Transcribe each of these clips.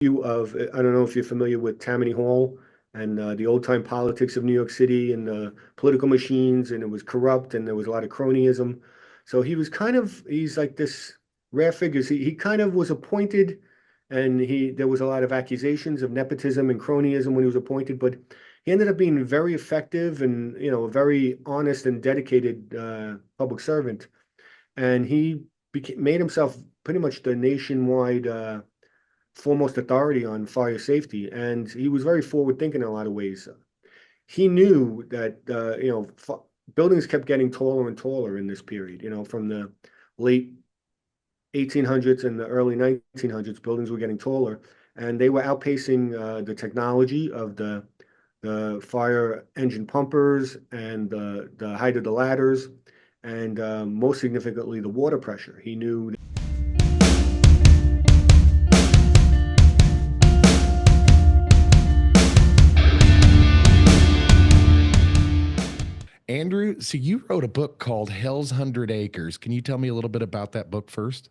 Of, I don't know if you're familiar with Tammany Hall and the old time politics of New York City and the political machines, and it was corrupt and there was a lot of cronyism. So he's like this rare figure. He kind of was appointed, and there was a lot of accusations of nepotism and cronyism when he was appointed, but he ended up being very effective and, a very honest and dedicated public servant. And made himself pretty much the nationwide foremost authority on fire safety, and he was very forward thinking in a lot of ways. He knew that buildings kept getting taller and taller in this period. From the late 1800s and the early 1900s, buildings were getting taller, and they were outpacing the technology of the fire engine pumpers and the height of the ladders, and most significantly, the water pressure. He knew. Andrew, so you wrote a book called Hell's Hundred Acres. Can you tell me a little bit about that book first?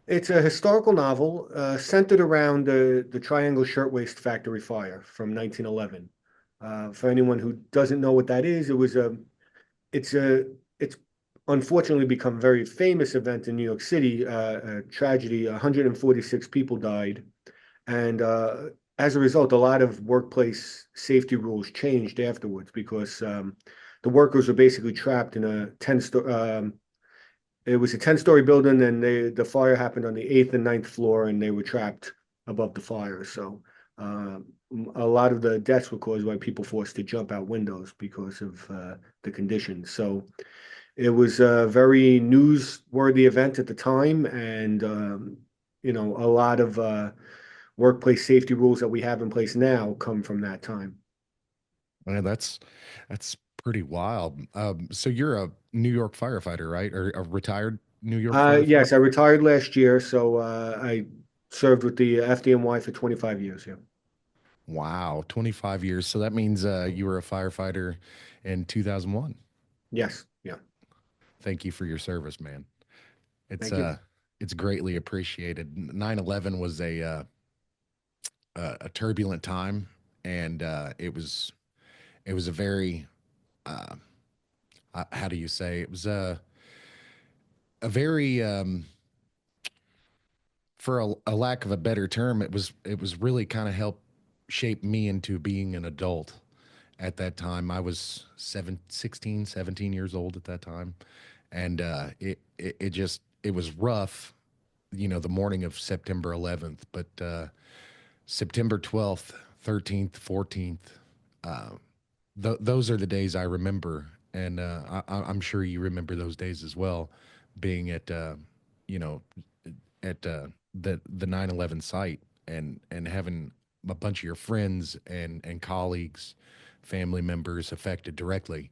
It's a historical novel centered around the Triangle Shirtwaist Factory Fire from 1911. For anyone who doesn't know what that is, it's unfortunately become a very famous event in New York City, a tragedy. 146 people died, and as a result, a lot of workplace safety rules changed afterwards because the workers were basically trapped in a 10-story building, and the fire happened on the eighth and ninth floor, and they were trapped above the fire. So uh, a lot of the deaths were caused by people forced to jump out windows because of the conditions. So it was a very newsworthy event at the time, and a lot of workplace safety rules that we have in place now come from that time. Man, that's pretty wild. So you're a New York firefighter, right? Or a retired New York firefighter? Yes, I retired last year, so I served with the FDNY for 25 years. Yeah. Wow, 25 years. So that means you were a firefighter in 2001. Yes. Yeah. Thank you for your service, man. It's Thank you. uh it's greatly appreciated. 9/11 was a turbulent time, and it was a very uh, how do you say, it was a very for a lack of a better term, it was really kind of helped shape me into being an adult. At that time I was 16, 17 years old at that time, and it was rough, the morning of September 11th, but September 12th, 13th, 14th, uh, those are the days I remember, and I'm sure you remember those days as well, being you know, at the 9/11 site, and having a bunch of your friends and colleagues, family members affected directly.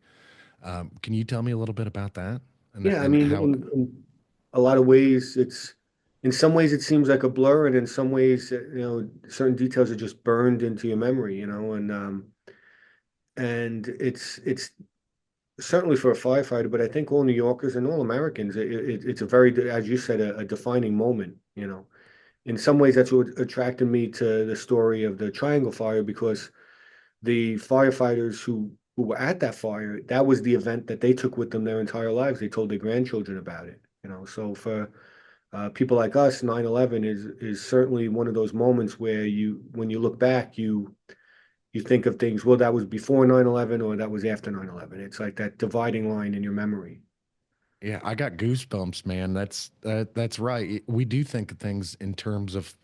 Can you tell me a little bit about that and Yeah, I and mean, how? in a lot of ways, in some ways it seems like a blur, and in some ways, certain details are just burned into your memory, and it's certainly for a firefighter, but I think all New Yorkers and all Americans, it's a very, as you said, a defining moment. In some ways, that's what attracted me to the story of the Triangle Fire, because the firefighters who were at that fire, that was the event that they took with them their entire lives. They told their grandchildren about it. So for people like us, 9/11 is certainly one of those moments where when you look back, you think of things, well, that was before 9/11 or that was after 9/11. It's like that dividing line in your memory. Yeah, I got goosebumps, man. That's right. We do think of things in terms of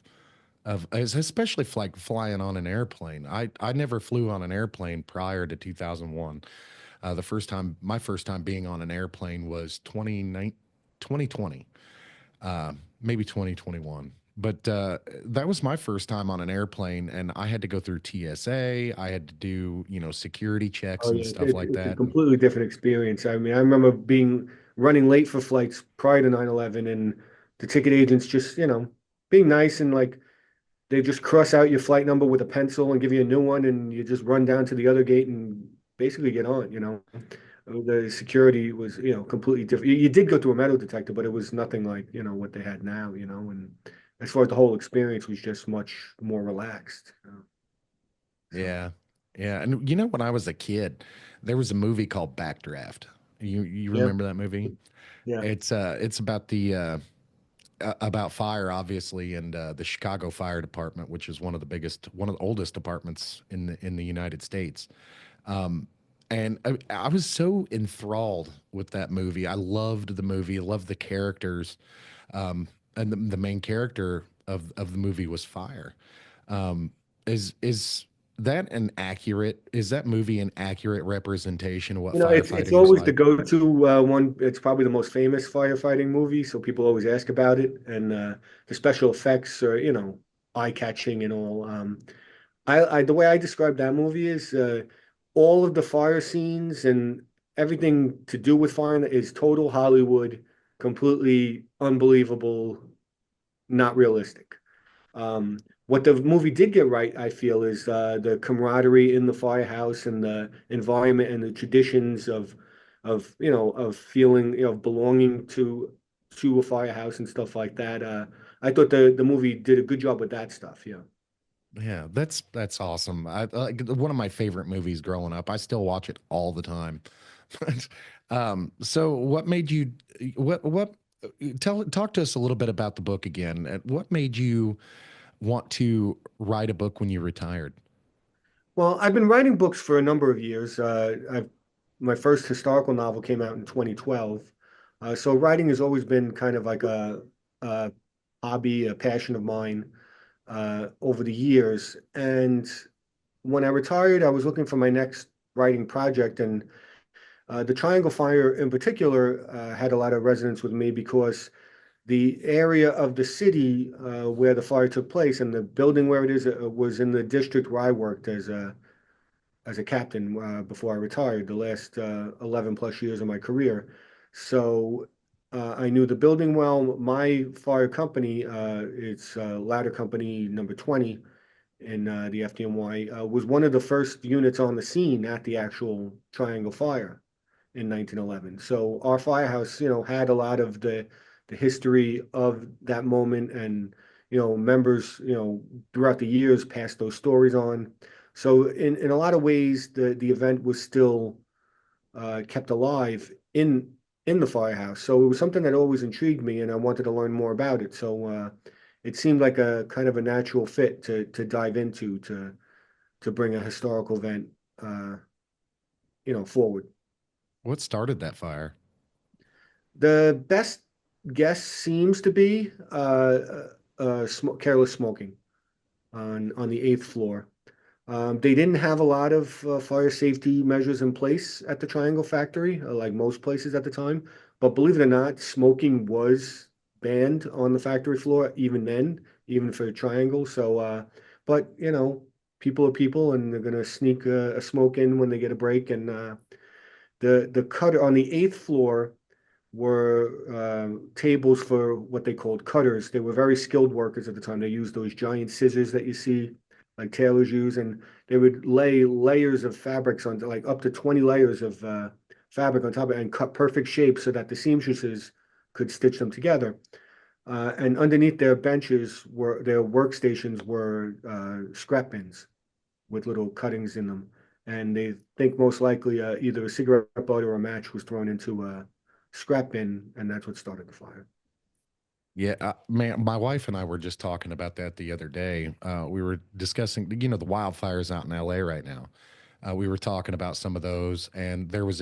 especially like flying on an airplane. I never flew on an airplane prior to 2001. My first time being on an airplane was 2020, maybe 2021. But that was my first time on an airplane, and I had to go through TSA. I had to do, security checks Oh and yeah, stuff like it's a that. completely different experience. I mean, I remember being running late for flights prior to 9/11, and the ticket agents just, being nice, and like they just cross out your flight number with a pencil and give you a new one, and you just run down to the other gate and basically get on. The security was, completely different. You did go through a metal detector, but it was nothing like, what they had now, and as far as the whole experience was just much more relaxed. So Yeah. Yeah. And you know, when I was a kid, there was a movie called Backdraft. You yeah, remember that movie? yeah. It's about the about fire, obviously, and the Chicago Fire Department, which is one of the oldest departments in the United States. Um, and I was so enthralled with that movie. I loved the movie. I loved the characters. Um, and the main character of the movie was fire. Um, is that an accurate? Is that movie an accurate representation of what It's firefighting is always the like? go-to one. It's probably the most famous firefighting movie, so people always ask about it, and the special effects are, eye-catching and all. The way I describe that movie is all of the fire scenes and everything to do with fire is total Hollywood, completely unbelievable, not realistic. What the movie did get right, I feel, is the camaraderie in the firehouse and the environment and the traditions of feeling, belonging to a firehouse and stuff like that. I thought the movie did a good job with that stuff. Yeah. Yeah, that's awesome. I like one of my favorite movies growing up. I still watch it all the time. So what made you what talk to us a little bit about the book again. What made you want to write a book when you retired? Well, I've been writing books for a number of years. My first historical novel came out in 2012. So writing has always been kind of like a hobby, a passion of mine over the years. And when I retired, I was looking for my next writing project, and the Triangle Fire in particular had a lot of resonance with me because the area of the city where the fire took place and the building where it is was in the district where I worked as a captain before I retired, the last 11 plus years of my career. So I knew the building well. My fire company, it's ladder company number 20 in the FDNY, was one of the first units on the scene at the actual Triangle Fire in 1911. So our firehouse, had a lot of the history of that moment, and members, throughout the years passed those stories on. So in a lot of ways, the event was still kept alive in the firehouse. So it was something that always intrigued me, and I wanted to learn more about it. So it seemed like a kind of a natural fit to dive into to bring a historical event, uh, forward. What started that fire? The best guess seems to be careless smoking on the eighth floor. They didn't have a lot of fire safety measures in place at the Triangle Factory, like most places at the time. But believe it or not, smoking was banned on the factory floor even then, even for the Triangle. So, but people are people, and they're gonna sneak a smoke in when they get a break. And the cutter on the eighth floor were tables for what they called cutters. They were very skilled workers at the time. They used those giant scissors that you see, like tailors use, and they would lay layers of fabrics on, like up to 20 layers of fabric on top of it, and cut perfect shapes so that the seamstresses could stitch them together. And underneath their benches were their workstations were scrap bins with little cuttings in them. And they think most likely either a cigarette butt or a match was thrown into a scrap bin, and that's what started the fire. Yeah, man, my wife and I were just talking about that the other day. We were discussing, the wildfires out in LA right now. We were talking about some of those, and there was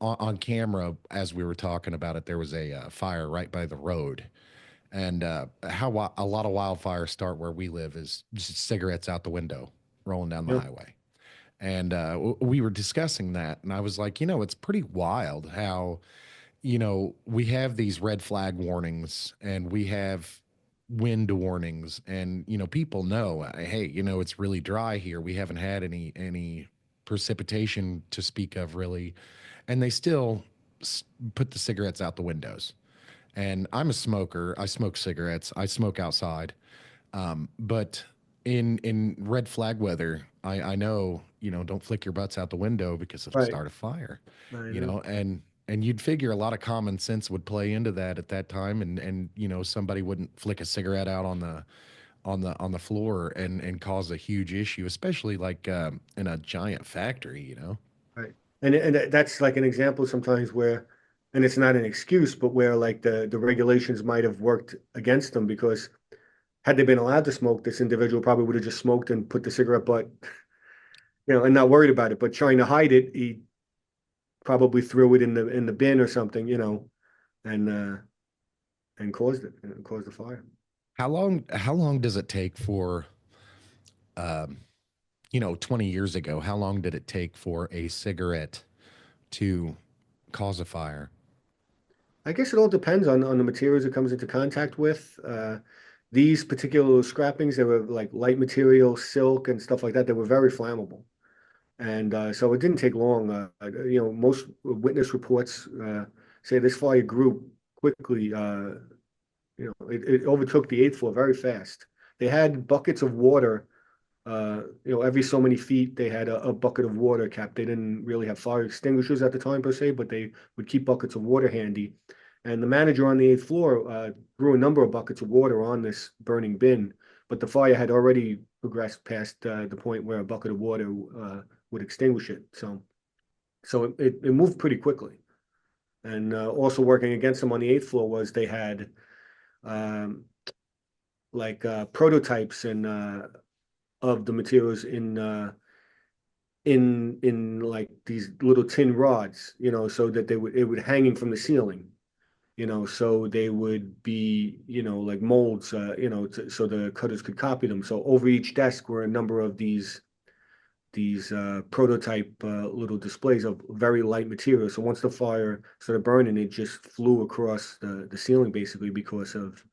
on camera as we were talking about it, there was a fire right by the road. And a lot of wildfires start where we live is just cigarettes out the window, rolling down the Yeah, highway. And we were discussing that, and I was like, it's pretty wild how we have these red flag warnings and we have wind warnings, and people know, hey, it's really dry here. We haven't had any precipitation to speak of really, and they still put the cigarettes out the windows. And I'm a smoker. I smoke cigarettes. I smoke outside. But in red flag weather, I know, don't flick your butts out the window because it'll right. start a fire, I know. and And you'd figure a lot of common sense would play into that at that time, and somebody wouldn't flick a cigarette out on the floor and cause a huge issue, especially like in a giant factory. Right. And that's like an example sometimes where, and it's not an excuse, but where like the regulations might have worked against them because had they been allowed to smoke, this individual probably would have just smoked and put the cigarette butt, and not worried about it. But trying to hide it, he probably threw it in the bin or something, and and caused it and caused the fire. How long does it take for um, 20 years ago, how long did it take for a cigarette to cause a fire? I guess it all depends on the materials it comes into contact with. These particular scrappings, they were like light material, silk, and stuff like that. They were very flammable. And so it didn't take long. Most witness reports say this fire grew quickly. It overtook the eighth floor very fast. They had buckets of water. Every so many feet, they had a bucket of water kept. They didn't really have fire extinguishers at the time per se, but they would keep buckets of water handy. And the manager on the eighth floor threw a number of buckets of water on this burning bin, but the fire had already progressed past the point where a bucket of water would extinguish it. So it moved pretty quickly. And also working against them on the eighth floor was they had um, like prototypes and of the materials in like these little tin rods, so that it would hanging from the ceiling, so they would be, like molds, so the cutters could copy them. So over each desk were a number of these prototype little displays of very light material. So once the fire started burning, it just flew across the ceiling basically because of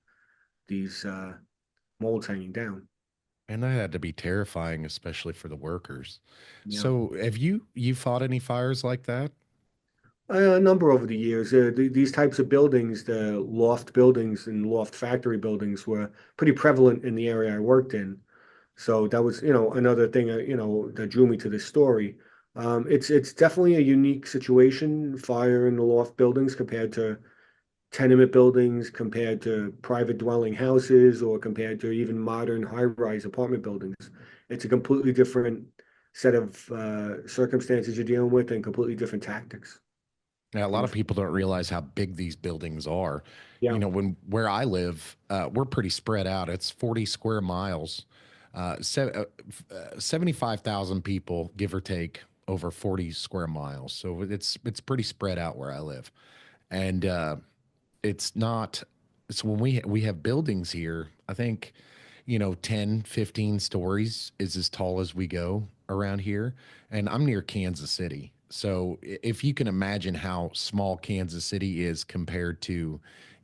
these molds hanging down. And that had to be terrifying, especially for the workers. Yeah. So, have you fought any fires like that? A number over the years. These types of buildings, the loft buildings and loft factory buildings, were pretty prevalent in the area I worked in. So that was, another thing, that drew me to this story. It's definitely a unique situation, fire in the loft buildings compared to tenement buildings, compared to private dwelling houses, or compared to even modern high-rise apartment buildings. It's a completely different set of circumstances you're dealing with and completely different tactics. Now, a You lot know, of people don't realize how big these buildings are. yeah. When where I live, we're pretty spread out. It's 40 square miles, 75,000 people, give or take, over 40 square miles. So it's pretty spread out where I live, and it's not. So when we have buildings here, I think 10, 15 stories is as tall as we go around here. And I'm near Kansas City. So if you can imagine how small Kansas City is compared to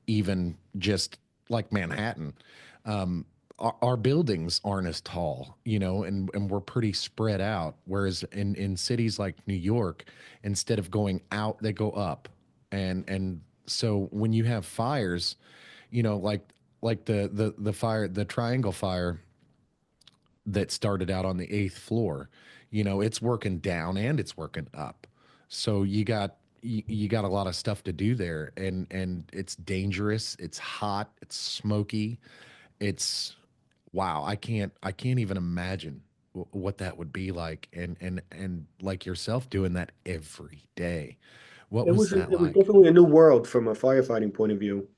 even just like Manhattan, um, our buildings aren't as tall, and we're pretty spread out. Whereas in cities like New York, instead of going out, they go up. And so when you have fires, like the fire, the Triangle Fire that started out on the eighth floor, it's working down and it's working up. So you got a lot of stuff to do there, and it's dangerous. It's hot. It's smoky. It's wow. I can't even imagine what that would be like, and like yourself doing that every day. What It was was that it was like? definitely a new world from a firefighting point of view.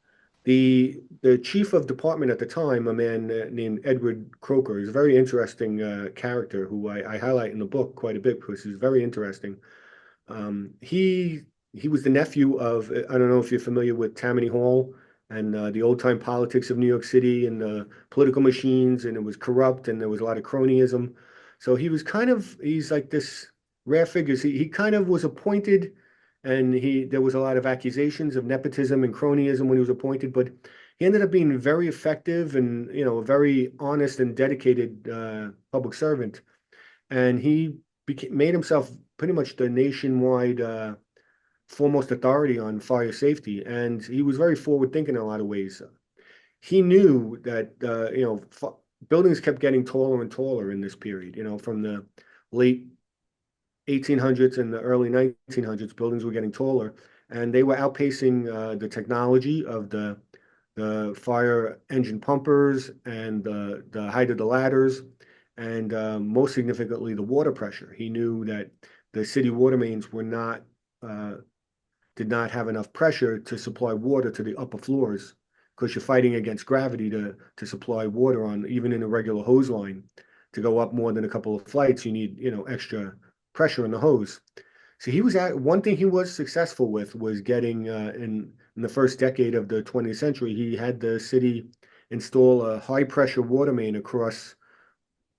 The chief of department at the time, a man named Edward Croker, is a very interesting character who I highlight in the book quite a bit because he's very interesting. He was the nephew of, I don't know if you're familiar with Tammany Hall and the old time politics of New York City and the political machines, and it was corrupt and there was a lot of cronyism. So he's like this rare figure. He kind of was appointed, and there was a lot of accusations of nepotism and cronyism when he was appointed, but he ended up being very effective and a very honest and dedicated public servant. And he made himself pretty much the nationwide foremost authority on fire safety. And he was very forward thinking in a lot of ways. He knew that buildings kept getting taller and taller in this period. From the late 1800s and the early 1900s, buildings were getting taller. and they were outpacing the technology of the fire engine pumpers and the height of the ladders, and most significantly, the water pressure. He knew that the city water mains were not uh, did not have enough pressure to supply water to the upper floors because you're fighting against gravity to supply water on even in a regular hose line. To go up more than a couple of flights, you need, extra pressure in the hose. So he was at one thing he was successful with was getting in the first decade of the 20th century, he had the city install a high pressure water main across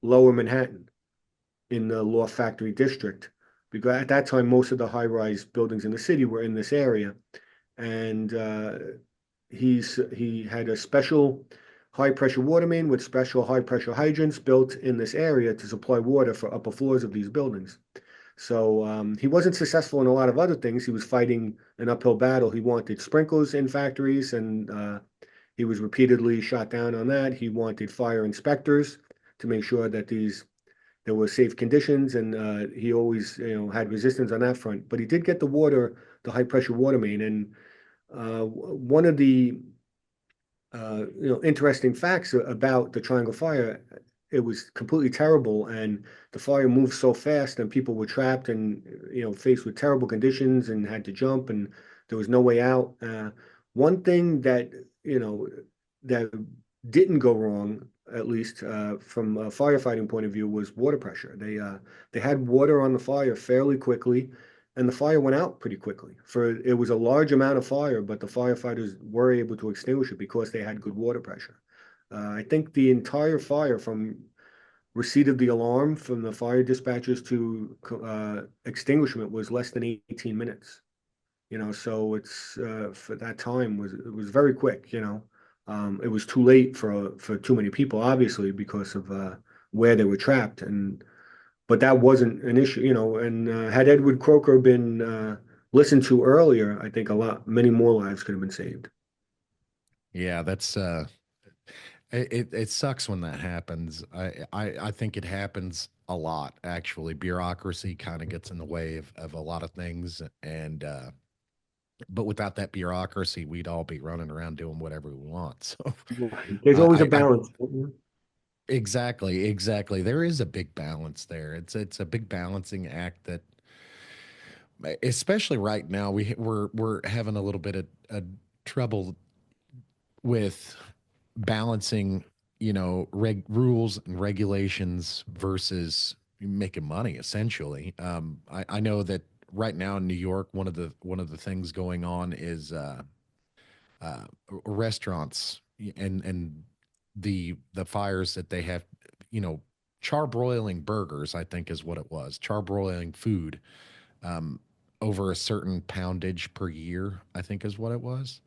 lower Manhattan in the Law Factory district. Because at that time, most of the high rise buildings in the city were in this area. And he had a special high pressure water main with special high pressure hydrants built in this area to supply water for upper floors of these buildings. So he wasn't successful in a lot of other things. He was fighting an uphill battle. He wanted sprinklers in factories, and he was repeatedly shot down on that. He wanted fire inspectors to make sure that there were safe conditions, and he always had resistance on that front. But he did get the high pressure water main, and one of the interesting facts about the Triangle Fire. It was completely terrible, and the fire moved so fast, and people were trapped and faced with terrible conditions and had to jump, and there was no way out. One thing that didn't go wrong, at least from a firefighting point of view, was water pressure. They had water on the fire fairly quickly, and the fire went out pretty quickly. It was a large amount of fire, but the firefighters were able to extinguish it because they had good water pressure. I think the entire fire, from receipt of the alarm from the fire dispatchers to extinguishment, was less than 18 minutes. So it's for that time it was very quick. It was too late for too many people, obviously, because of where they were trapped, and but that wasn't an issue. And had Edward Croker been listened to earlier, I think many more lives could have been saved. Yeah, that's it sucks when that happens. I think it happens a lot actually. Bureaucracy kind of gets in the way of a lot of things, and but without that bureaucracy, we'd all be running around doing whatever we want. So Right. There's always a I balance. exactly. There is a big balance there. It's a big balancing act that, especially right now, we're having a little bit of trouble with balancing, rules and regulations versus making money. Essentially, I know that right now in New York, one of the things going on is uh, restaurants and the fires that they have, you know, charbroiling burgers, I think is what it was, charbroiling food um, over a certain poundage per year, I think is what it was.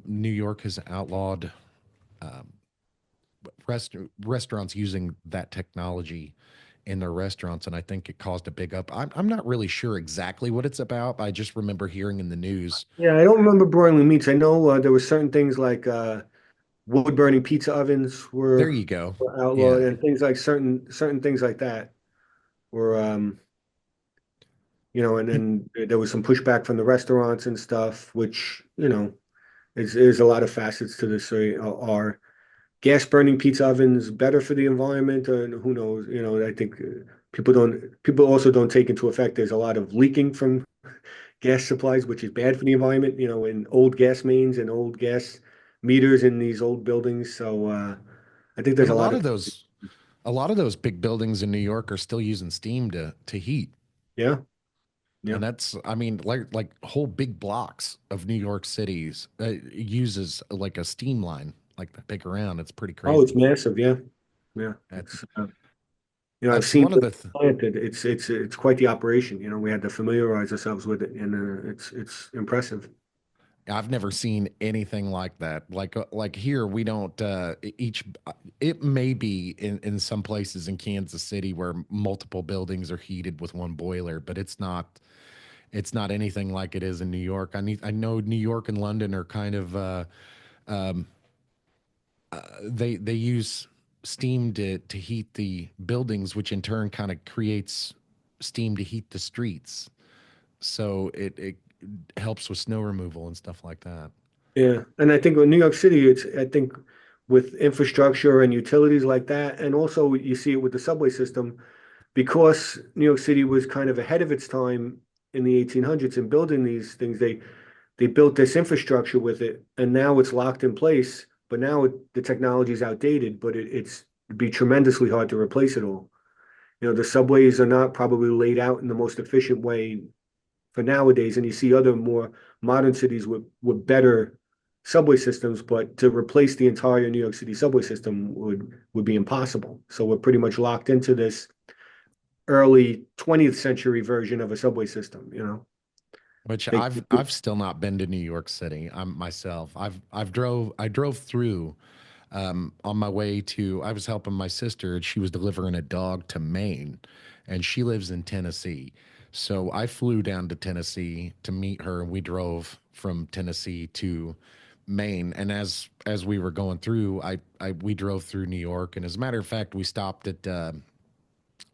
New York has outlawed um, restaurants using that technology in their restaurants, and I think it caused a big up. I'm not really sure exactly what it's about. I just remember hearing in the news. Yeah, I don't remember broiling meats. I know there were certain things like wood burning pizza ovens There you go. were outlawed, Yeah, and things like certain things like that were and then there was some pushback from the restaurants and stuff, which is a lot of facets to this. So, are gas burning pizza ovens better for the environment? Who knows? I think people also don't take into effect there's a lot of leaking from gas supplies, which is bad for the environment, in old gas mains and old gas meters in these old buildings. So I think there's and a lot of, a lot of those big buildings in New York are still using steam to heat. yeah, yeah. And that's, I mean, like whole big blocks of New York cities uses like a steam line, like the big around. It's pretty Oh, it's crazy. massive. Yeah, yeah. That's I've that's seen one of it the planted. It's quite the operation. We had to familiarize ourselves with it, and it's impressive. I've never seen anything like that. Like here, we don't each. It may be in some places in Kansas City where multiple buildings are heated with one boiler, but it's not. It's not anything like it is in New York. I know New York and London are kind of um, they use steam to heat the buildings, which in turn kind of creates steam to heat the streets. So helps with snow removal and stuff like that. Yeah, and I think with New York City, it's I think with infrastructure and utilities like that, and also you see it with the subway system, because New York City was kind of ahead of its time in the 1800s in building these things. They built this infrastructure with it, and now it's locked in place. But now the technology is outdated, but it'd be tremendously hard to replace it all. The subways are not probably laid out in the most efficient way for nowadays, and you see other more modern cities with better subway systems, but to replace the entire New York City subway system would be impossible. So we're pretty much locked into this early 20th century version of a subway system. Which They, I've still not been to New York City. I'm myself. I drove through on my way to. I was helping my sister, and she was delivering a dog to Maine, and she lives in Tennessee. So I flew down to Tennessee to meet her, and we drove from Tennessee to Maine. And as we were going through, I we drove through New York, and as a matter of fact, we stopped at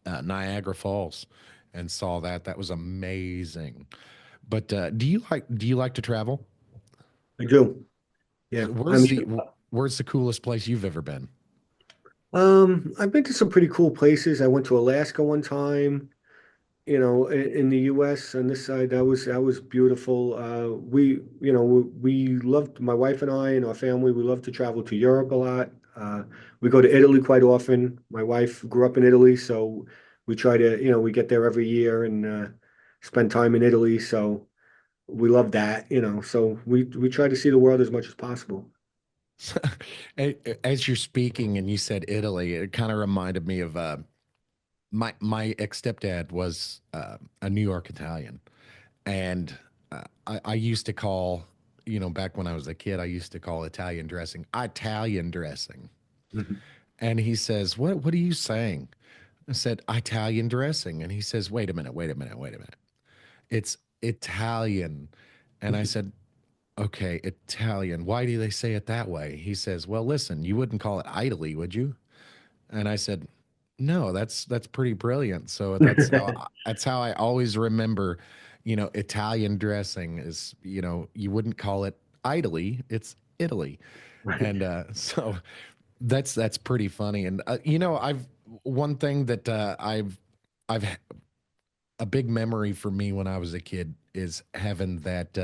Niagara Falls and saw that. That was amazing. But do you like to travel? I do. Yeah. So I mean, where's the coolest place you've ever been? I've been to some pretty cool places. I went to Alaska one time. In the US on this side, that was beautiful. We loved, my wife and I and our family, we love to travel to Europe a lot. We go to Italy quite often. My wife grew up in Italy, so we try to, we get there every year and spend time in Italy. So we love that. So we try to see the world as much as possible. As you're speaking and you said Italy, it kind of reminded me of my ex stepdad was a New York Italian, and I used to call, back when I was a kid, I used to call Italian dressing Italian dressing, Mhm. and he says, what are you saying? I said Italian dressing, and he says, wait a minute, wait a minute, wait a minute, it's Italian, and I said, okay, Italian. Why do they say it that way? He says, well, listen, you wouldn't call it Italy, would you? And I said, no, that's pretty brilliant. So that's how I always remember, Italian dressing is, you wouldn't call it Italy, it's Italy. Right. And so that's pretty funny. And I've one thing that I've a big memory for me when I was a kid is having that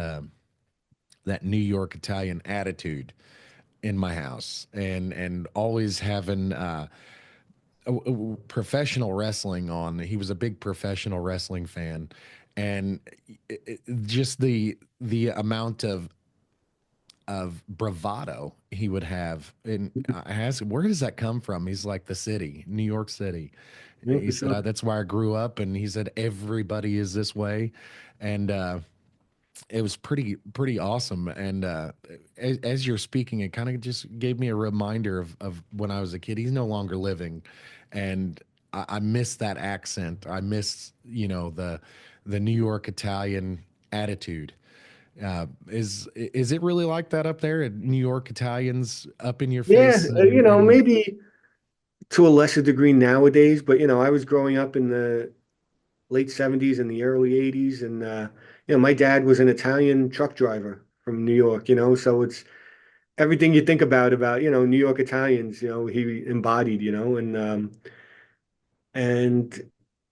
New York Italian attitude in my house, and always having professional wrestling on. He was a big professional wrestling fan, and just the amount of bravado he would have. And I asked him, where does that come from? He's like, the city, New York City. Yeah, He for said, sure. that's where I grew up. And he said, everybody is this way. And it was pretty awesome. And as you're speaking, it kind of just gave me a reminder of when I was a kid. He's no longer living, and I miss that accent. I miss the New York Italian attitude. Is it really like that up there? New York Italians up in your Yeah, face and maybe to a lesser degree nowadays, but I was growing up in the late 70s and the early 80s, and my dad was an Italian truck driver from New York, so it's everything you think about New York Italians, he embodied, and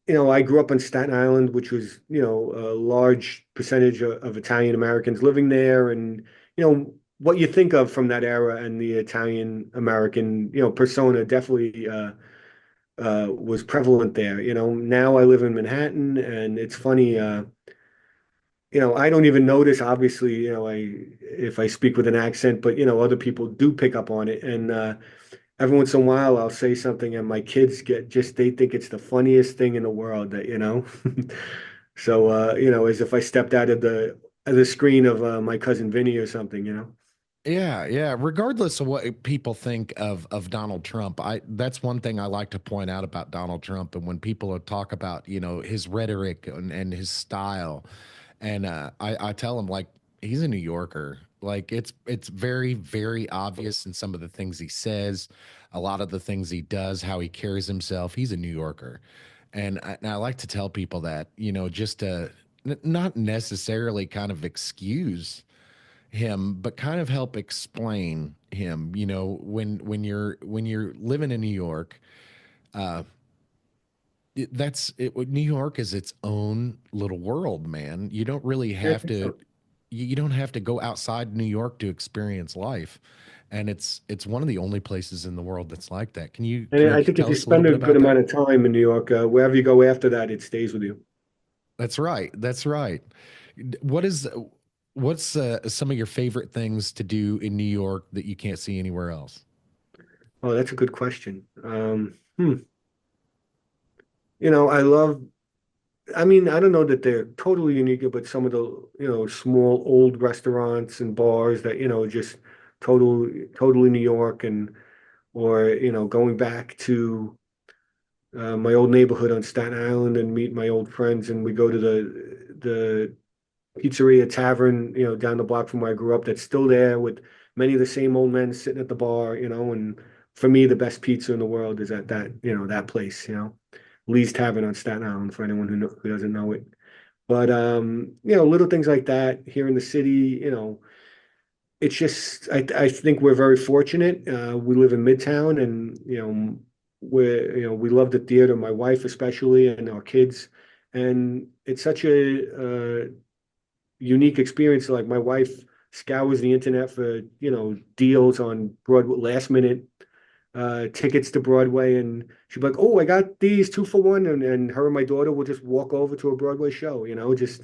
I grew up on Staten Island, which was a large percentage of Italian Americans living there, and what you think of from that era and the Italian American persona definitely was prevalent there. Now I live in Manhattan, and it's funny. I don't even notice, obviously, if I speak with an accent, but other people do pick up on it. And every once in a while, I'll say something, and my kids they think it's the funniest thing in the world that. So as if I stepped out of the screen of my cousin Vinny or something. yeah, yeah. Regardless of what people think of Donald Trump, I that's one thing I like to point out about Donald Trump. And when people talk about his rhetoric and his style, and I tell them, like, he's a New Yorker. Like, it's very obvious in some of the things he says, a lot of the things he does, how he carries himself. He's a New Yorker, and I like to tell people that just to not necessarily kind of excuse him, but kind of help explain him. You know, when you're living in New York, uh, that's it. New York is its own little world, man. You don't really Yeah, I have think to. so. You don't have to go outside New York to experience life, and it's one of the only places in the world that's like that. Can And you I think if tell you us a little spend a bit good about that? amount of time in New York, wherever you go after that, it stays with you. That's right. That's right. What is what's some of your favorite things to do in New York that you can't see anywhere else? Oh, that's a good question. I love, I mean, I don't know that they're totally unique, but some of the, small old restaurants and bars that, just totally New York or, going back to my old neighborhood on Staten Island and meet my old friends. And we go to the pizzeria tavern, down the block from where I grew up that's still there with many of the same old men sitting at the bar, and for me, the best pizza in the world is at that place, Lee's Tavern on Staten Island for anyone who doesn't know it. But little things like that here in the city, it's just I think we're very fortunate. We live in Midtown, and we love the theater. My wife especially, and our kids, and it's such a unique experience. Like my wife scours the internet for deals on Broadway, last minute tickets to Broadway, and she'd be like, "Oh, I got these 2 for 1," and her and my daughter will just walk over to a Broadway show, just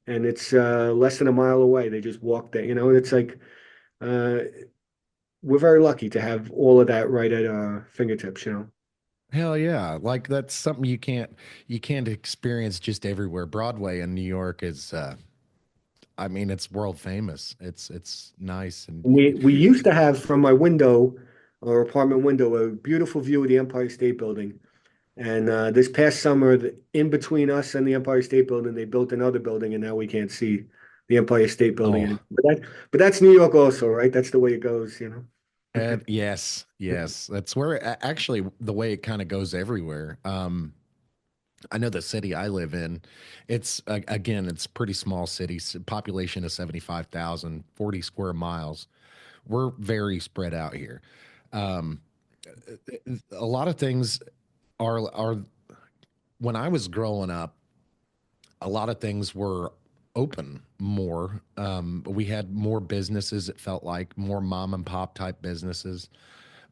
and it's less than a mile away. They just walk there, and it's like uh, we're very lucky to have all of that right at our fingertips. Hell yeah. Like that's something you can't experience just everywhere. Broadway in New York is I mean it's world famous. It's nice and We used to have from my window, our apartment window, a beautiful view of the Empire State Building. And this past summer, in between us and the Empire State Building, they built another building, and now we can't see the Empire State Building. oh But that's New York also, right? That's the way it goes. yes, yes. That's where actually the way it kind of goes everywhere. I know the city I live in, it's again, it's a pretty small city, population of 75,000, 40 square miles. We're very spread out here. Um, a lot of things are when I was growing up, a lot of things were open more. We had more businesses, it felt like more mom and pop type businesses.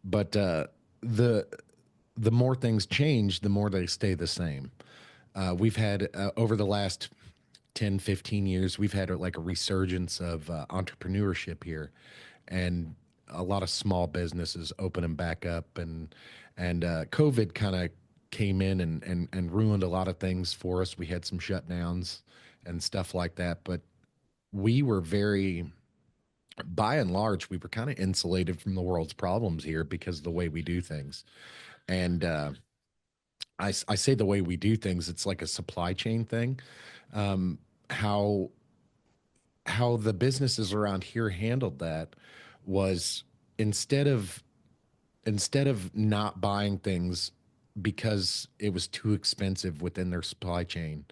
But the the more things change, the more they stay the same. We've had over the last 10, 15 years, we've had like a resurgence of entrepreneurship here and a lot of small businesses opening back up and COVID kind of came in and ruined a lot of things for us. We had some shutdowns and stuff like that, but we were very by and large we were kind of insulated from the world's problems here because of the way we do things. And I say the way we do things, it's like a supply chain thing. Um, how the businesses around here handled that was instead of not buying things because it was too expensive within their supply chain,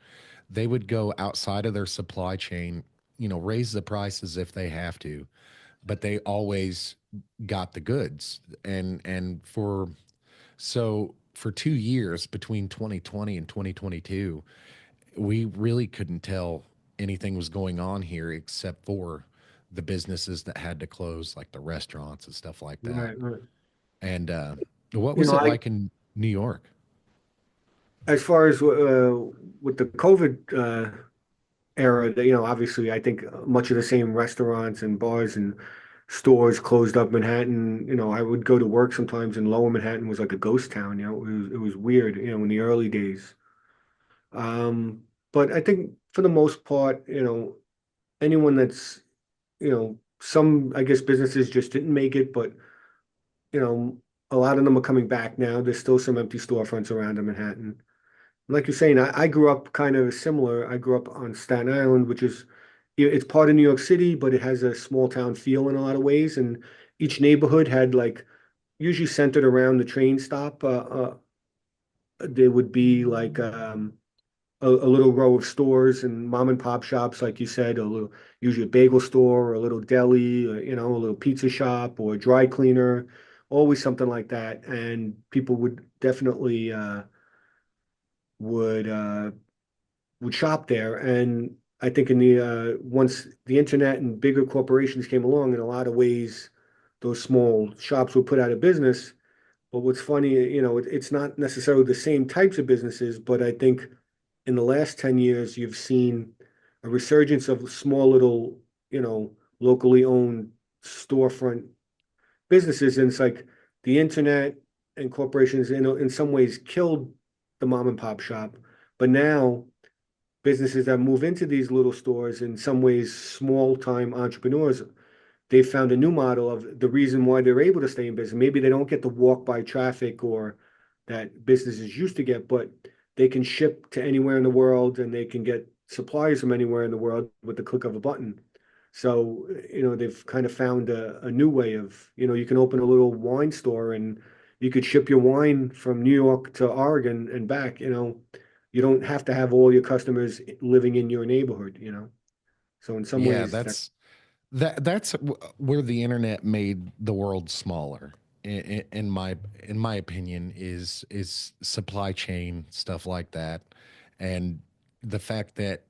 they would go outside of their supply chain, raise the prices if they have to, but they always got the goods. And for 2 years between 2020 and 2022, we really couldn't tell anything was going on here except for the businesses that had to close, like the restaurants and stuff like that. Right, right. And what You was know, it I like in New York? as far as with the COVID era, obviously, I think much of the same restaurants and bars and stores closed up. Manhattan, I would go to work sometimes, and Lower Manhattan was like a ghost town. It was weird, in the early days. Um, but I think for the most part, anyone that's, some, I guess, businesses just didn't make it, but you know, a lot of them are coming back now. There's still some empty storefronts around in Manhattan. Like you're saying, I grew up kind of similar. I grew up on Staten Island, which is, it's part of New York City, but it has a small town feel in a lot of ways. And each neighborhood had like, usually centered around the train stop. There would be like a little row of stores and mom and pop shops, like you said, a little, usually a bagel store or a little deli, or, a little pizza shop or a dry cleaner, always something like that. And people would definitely would uh, would shop there. And I think in the once the internet and bigger corporations came along, in a lot of ways, those small shops were put out of business. But what's funny, it's not necessarily the same types of businesses, but I think in the last 10 years, you've seen a resurgence of small little, locally owned storefront businesses. And it's like the internet and corporations, in some ways killed the mom and pop shop. But now businesses that move into these little stores, in some ways, small time entrepreneurs, they found a new model of the reason why they're able to stay in business. Maybe they don't get the walk by traffic or that businesses used to get, but they can ship to anywhere in the world and they can get supplies from anywhere in the world with the click of a button. So, they've kind of found a new way of, you can open a little wine store and you could ship your wine from New York to Oregon and back. You don't have to have all your customers living in your neighborhood. So in some Yeah, ways that where the internet made the world smaller. In my opinion, is supply chain stuff like that, and the fact that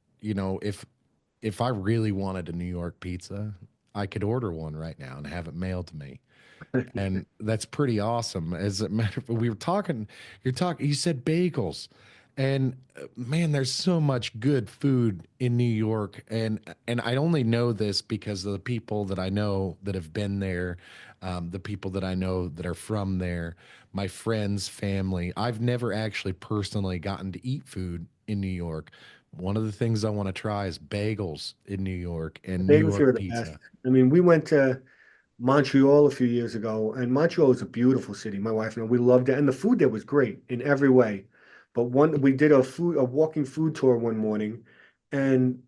if I really wanted a New York pizza, I could order one right now and have it mailed to me, and that's pretty awesome. As a matter of, we were talking, you said bagels, and man, there's so much good food in New York, and I only know this because of the people that I know that have been there, the people that I know that are from there, my friends, family. I've never actually personally gotten to eat food in New York. One of the things I want to try is bagels in New York and New bagels York here are the best. pizza. I mean, we went to Montreal a few years ago, and Montreal is a beautiful city. My wife and I, we loved it, and the food there was great in every way. But we did a walking food tour one morning, and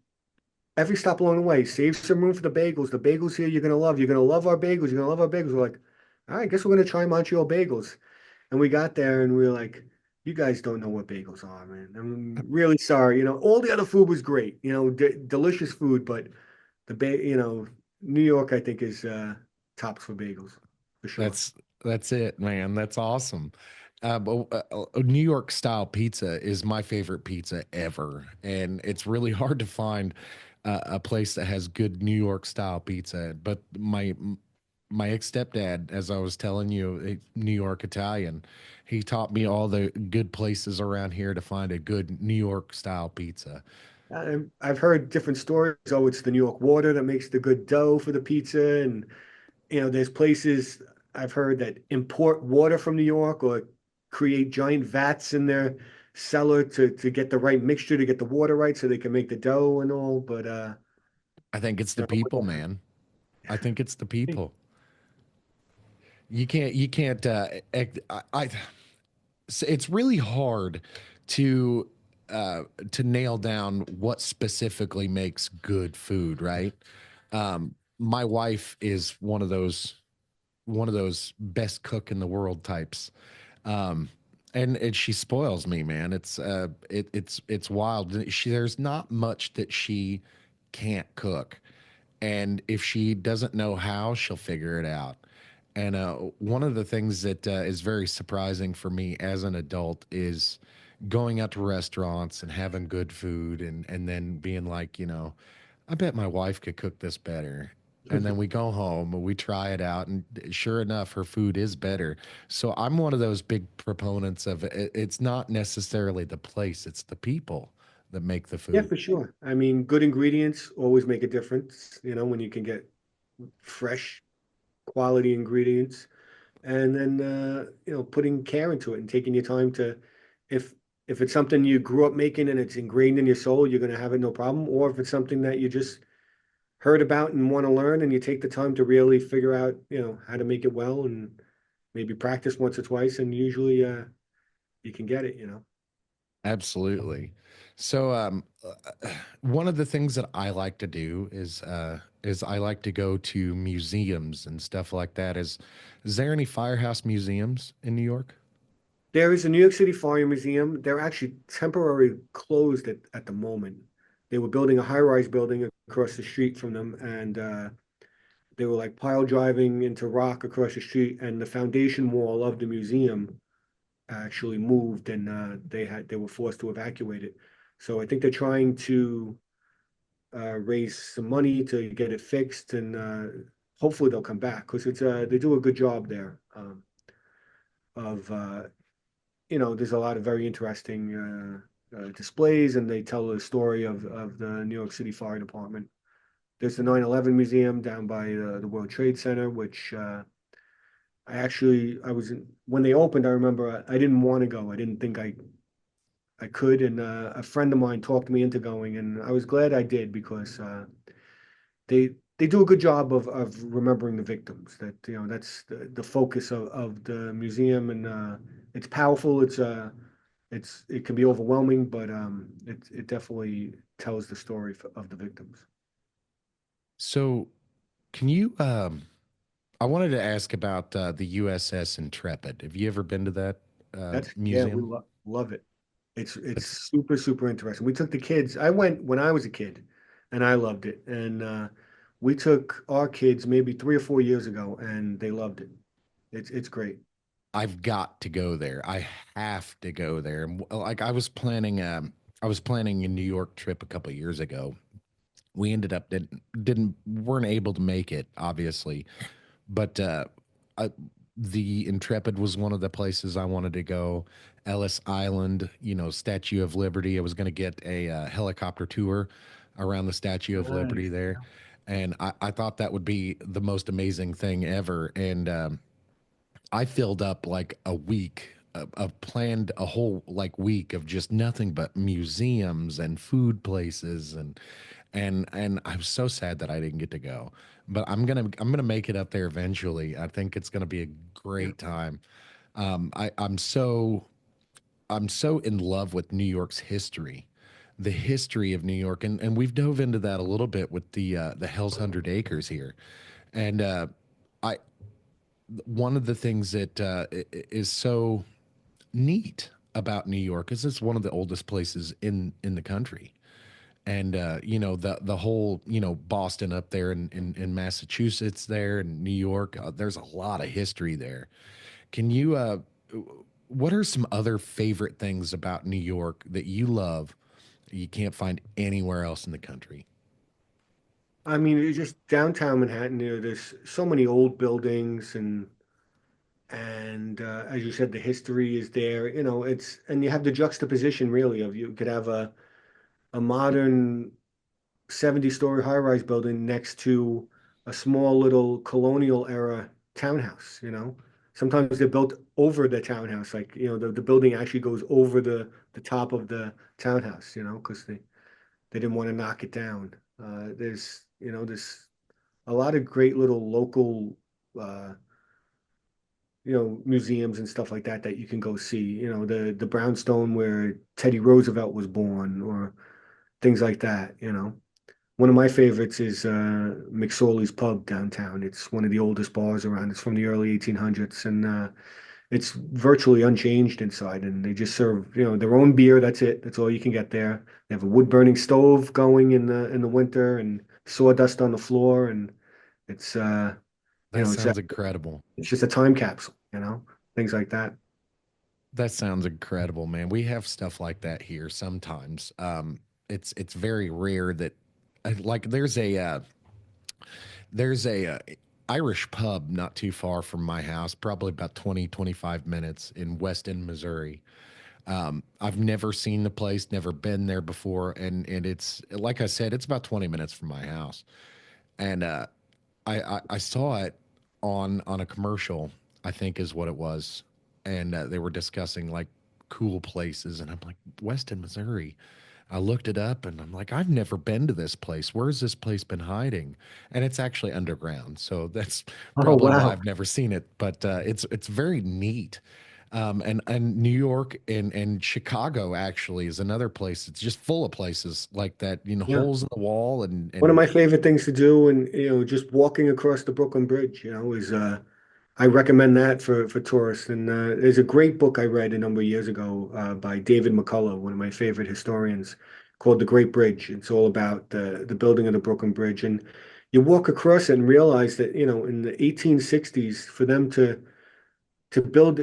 every stop along the way, save some room for the bagels. The bagels here you're gonna love. You're gonna love our bagels. You're gonna love our bagels. We're like, all right, guess we're gonna try Montreal bagels. And we got there, and we were like, you guys don't know what bagels are, man. I'm really sorry. All the other food was great. Delicious food, but New York, I think, is tops for bagels for sure. That's it, man. That's awesome. New York style pizza is my favorite pizza ever, and it's really hard to find a place that has good New York style pizza. But my ex stepdad, as I was telling you, New York Italian, he taught me all the good places around here to find a good New York style pizza. I've heard different stories. Oh, it's the New York water that makes the good dough for the pizza, and there's places I've heard that import water from New York or create giant vats in their cellar to get the right mixture to get the water right so they can make the dough and all. But I think it's the you people, know, man. I think it's the people. You can't it's really hard to to nail down what specifically makes good food, right? My wife is one of those best cook in the world types. Um, and she spoils me, man. It's wild. There's not much that she can't cook, and if she doesn't know how, she'll figure it out. And one of the things that is very surprising for me as an adult is going out to restaurants and having good food, and then being like, I bet my wife could cook this better. And then we go home and we try it out, and sure enough, her food is better. So I'm one of those big proponents of it. It's not necessarily the place, it's the people that make the Yeah, food. for sure. I mean, good ingredients always make a difference, when you can get fresh quality ingredients. And then putting care into it and taking your time to, if if it's something you grew up making and it's ingrained in your soul, you're going to have it no problem. Or if it's something that you just heard about and want to learn, and you take the time to really figure out how to make it well, and maybe practice once or twice, and usually you can get it. Absolutely. So, one of the things that I like to do is I like to go to museums and stuff like that. Is there any firehouse museums in New York? There is a New York City Fire Museum. They're actually temporarily closed at the moment. They were building a high-rise building across the street from them, and they were like pile driving into rock across the street, and the foundation wall of the museum actually moved, and they were forced to evacuate it. So I think they're trying to raise some money to get it fixed, and hopefully they'll come back because it's they do a good job there of there's a lot of very interesting displays, and they tell the story of the New York City Fire Department. There's the 9/11 Museum down by the World Trade Center, which I was when they opened. I remember I didn't want to go. I didn't think I could, and a friend of mine talked me into going, and I was glad I did because they do a good job of remembering the victims. That that's the focus of the museum, and it's powerful. It can be overwhelming, but it definitely tells the story of the victims. So, can you? I wanted to ask about the USS Intrepid. Have you ever been to that That's yeah, we museum? love it. It's That's super interesting. We took the kids. I went when I was a kid, and I loved it. And we took our kids maybe 3 or 4 years ago, and they loved it. It's great. I've got to go there. I have to go there. And like I was planning a New York trip a couple of years ago. We ended up didn't weren't able to make it, obviously, but I, the Intrepid was one of the places I wanted to go. Ellis Island, Statue of Liberty. I was going to get a helicopter tour around the Statue of Liberty Nice. there, and I thought that would be the most amazing thing ever. And I filled up like a week of planned a whole like week of just nothing but museums and food places and I'm so sad that I didn't get to go. But I'm gonna make it up there eventually. I think it's gonna be a Yeah. great time. I'm so in love with New York's history, the history of New York, and we've dove into that a little bit with the Hell's Hundred Acres here, and I one of the things that is so neat about New York is it's one of the oldest places in the country. And the whole Boston up there in Massachusetts there and New York, there's a lot of history there. Can you what are some other favorite things about New York that you love that you can't find anywhere else in the country? I mean, it's just downtown Manhattan. There's so many old buildings, and as you said, the history is there. And you have the juxtaposition really of you could have a modern 70-story high-rise building next to a small little colonial era townhouse, Sometimes they're built over the townhouse, like, the building actually goes over the top of the townhouse, because they didn't want to knock it down. There's a lot of great little local, uh, museums and stuff like that you can go see. The brownstone where Teddy Roosevelt was born, or things like that. One of my favorites is McSorley's Pub downtown. It's one of the oldest bars around. It's from the early 1800s, and it's virtually unchanged inside. And they just serve, their own beer. That's it. That's all you can get there. They have a wood burning stove going in the winter, and sawdust on the floor, and it's you That know, it's sounds incredible. it's just a time capsule. Things like that. That sounds incredible, man. We have stuff like that here sometimes. It's very rare that like there's a Irish pub not too far from my house, probably about 20-25 minutes in Weston, Missouri. I've never seen the place, never been there before, and it's like I said, it's about 20 minutes from my house. And I saw it on a commercial, I think is what it was, and they were discussing like cool places, and I'm like, Weston, Missouri. I looked it up and I'm like, I've never been to this place. Where's this place been hiding? And it's actually underground. So that's Oh, probably why wow. I've never seen it. But it's very neat. And New York and Chicago actually is another place. It's just full of places like that, Yeah. holes in the wall One of and my favorite things to do, and just walking across the Brooklyn Bridge, is I recommend that for tourists. And there's a great book I read a number of years ago by David McCullough, one of my favorite historians, called The Great Bridge. It's all about the building of the Brooklyn Bridge. And you walk across it and realize that, in the 1860s, for them to build,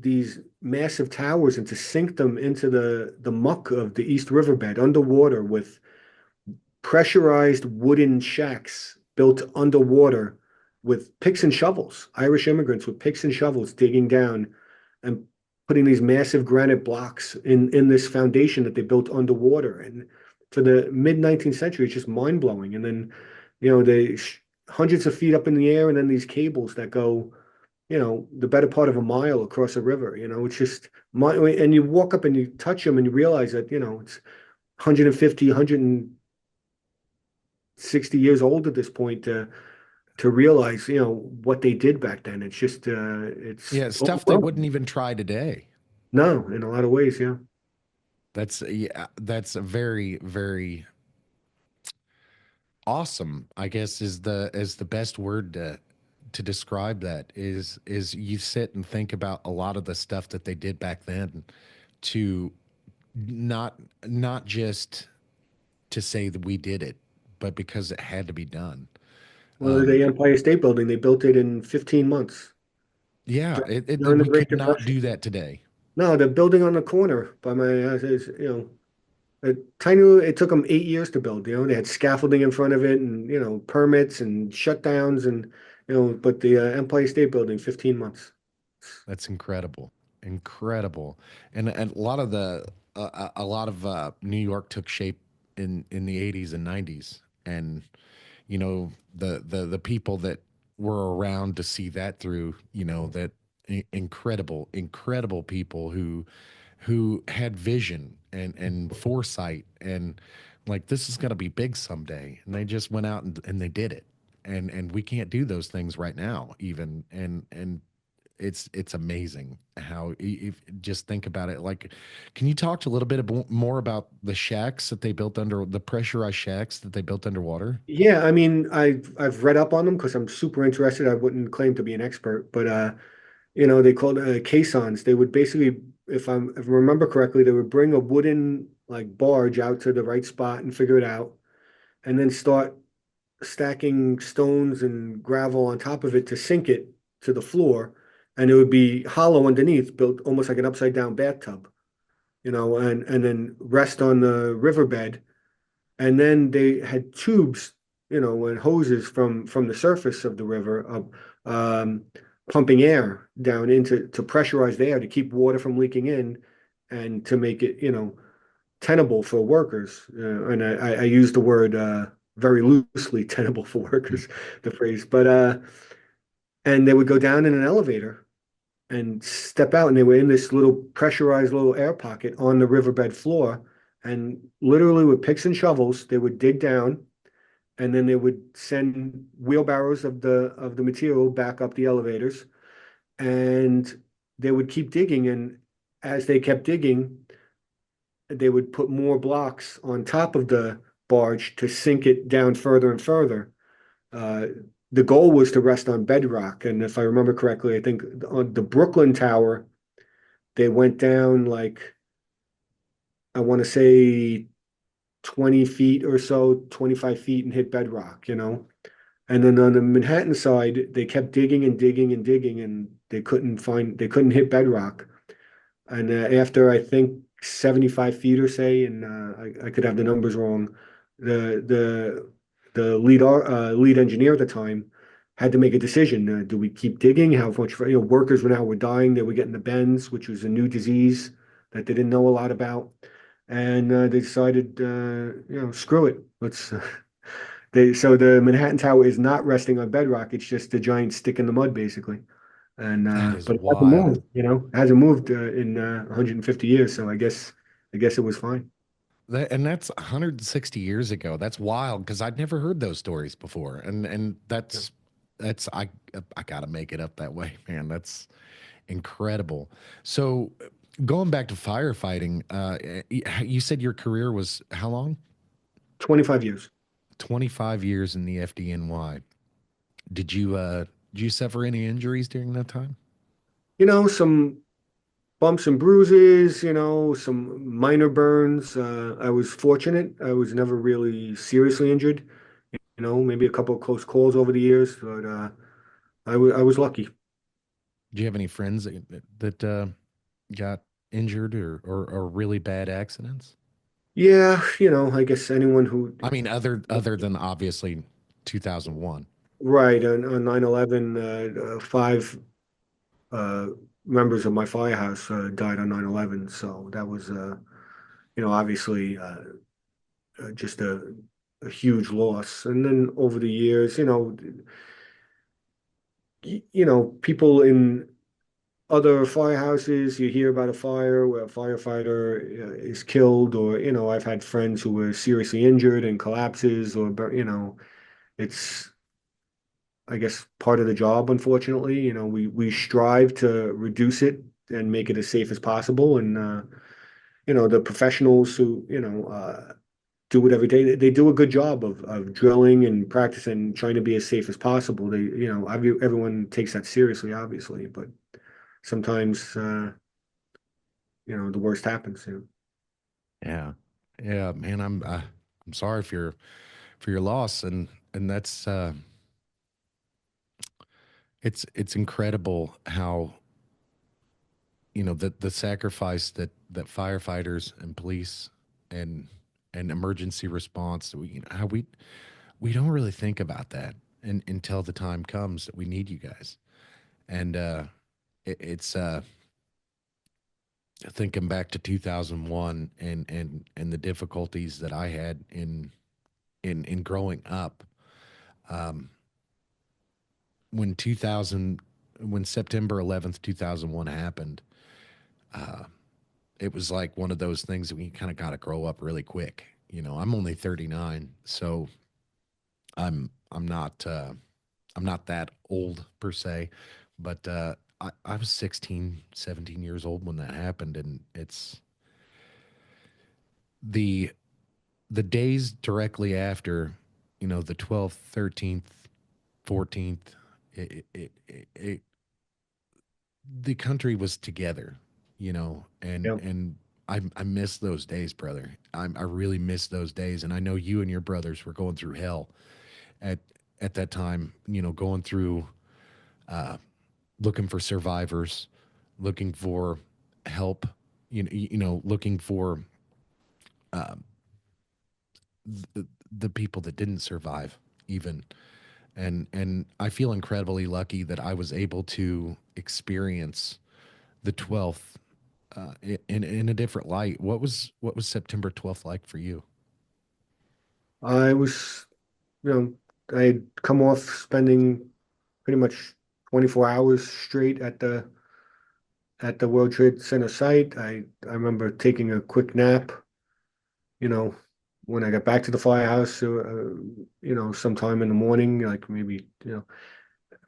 these massive towers and to sink them into the muck of the East Riverbed underwater with pressurized wooden shacks built underwater with picks and shovels, Irish immigrants with picks and shovels digging down and putting these massive granite blocks in this foundation that they built underwater. And for the mid 19th century, it's just mind blowing. And then, they hundreds of feet up in the air, and then these cables that go, the better part of a mile across a river. It's just and you walk up and you touch them and you realize that, it's 150, 160 years old at this point to realize, what they did back then. It's just it's Yeah, stuff they wouldn't overwhelming. even try today. No, in a lot of ways, yeah. That's yeah, that's a very, very awesome, I guess is the best word to describe that is you sit and think about a lot of the stuff that they did back then to not not just to say that we did it, but because it had to be done. Well, the Empire State Building, they built it in 15 months Yeah, during the we Great could not Depression. do that today. No, the building on the corner by my house is, it took them 8 years to build. They had scaffolding in front of it and, permits and shutdowns and, but the Empire State Building, 15 months. That's incredible, incredible, and a lot of a lot of New York took shape in the 80s and 90s, and the people that were around to see that through, that incredible people who had vision and foresight and like this is going to be big someday, and they just went out and they did it, and we can't do those things right now even, and it's amazing how if just think about it. Like, can you talk a little bit more about the shacks that they built under the pressurized shacks that they built underwater? Yeah, I mean, I've read up on them because I'm super interested. I wouldn't claim to be an expert, but they called caissons. They would basically, if I remember correctly, they would bring a wooden like barge out to the right spot and figure it out, and then start stacking stones and gravel on top of it to sink it to the floor, and it would be hollow underneath, built almost like an upside down bathtub, and then rest on the riverbed. And then they had tubes, and hoses from the surface of the river of pumping air down into to pressurize the air to keep water from leaking in and to make it, tenable for workers. And I use the word very loosely, tenable for workers, the phrase. But and they would go down in an elevator and step out, and they were in this little pressurized little air pocket on the riverbed floor. And literally with picks and shovels, they would dig down, and then they would send wheelbarrows of the material back up the elevators, and they would keep digging. And as they kept digging, they would put more blocks on top of the barge to sink it down further and further. Uh, the goal was to rest on bedrock. And if I remember correctly, I think on the Brooklyn Tower, they went down like, I want to say 20 feet or so, 25 feet and hit bedrock, And then on the Manhattan side, they kept digging and digging and digging, and they couldn't hit bedrock. And after I think 75 feet or say, and I could have the numbers wrong, the the the lead engineer at the time had to make a decision. Do we keep digging? How much, workers were dying. They were getting the bends, which was a new disease that they didn't know a lot about. And they decided, screw it. Let's. So the Manhattan Tower is not resting on bedrock. It's just a giant stick in the mud, basically. And That is but it hasn't wild. moved, it hasn't moved in 150 years. So I guess it was fine. And that's 160 years ago. That's wild because I'd never heard those stories before. And Yeah. that's I got to make it up that way, man. That's incredible. So going back to firefighting, you said your career was how long? 25 years. 25 years in the FDNY. Did you Did you suffer any injuries during that time? Some bumps and bruises, some minor burns. I was fortunate. I was never really seriously injured, maybe a couple of close calls over the years, but I was lucky. Do you have any friends that got injured or really bad accidents? Yeah, I guess anyone who, I mean, other than obviously 2001. right, on 9/11, five uh, members of my firehouse died on 9/11. So that was, obviously just a huge loss. And then over the years, people in other firehouses, you hear about a fire where a firefighter is killed, or, I've had friends who were seriously injured and collapses, or, it's, I guess, part of the job, unfortunately. We strive to reduce it and make it as safe as possible. And, the professionals who, do it every day, they do a good job of drilling and practicing, trying to be as safe as possible. Everyone takes that seriously, obviously, but sometimes, the worst happens. Yeah, yeah, man. I'm sorry for your loss, and that's it's incredible how the sacrifice that firefighters and police and emergency response, how we don't really think about that until the time comes that we need you guys. And it's thinking back to 2001 and the difficulties that I had in growing up. Um, when 2000 when September 11th, 2001 happened, uh, it was like one of those things that we kind of got to grow up really quick. I'm only 39, so I'm not that old per se, but I was 16, 17 years old when that happened, and it's the the days directly after, the 12th, 13th, 14th, the country was together, Yeah. and I miss those days, brother. I really miss those days, and I know you and your brothers were going through hell at at that time. Going through uh, looking for survivors, looking for help. Looking for uh, the people that didn't survive, even. And I feel incredibly lucky that I was able to experience the 12th in a different light. What was September 12th like for you? I was, you know, I had come off spending pretty much 24 hours straight at the World Trade Center site. I remember taking a quick nap, you know, when I got back to the firehouse, sometime in the morning, like maybe,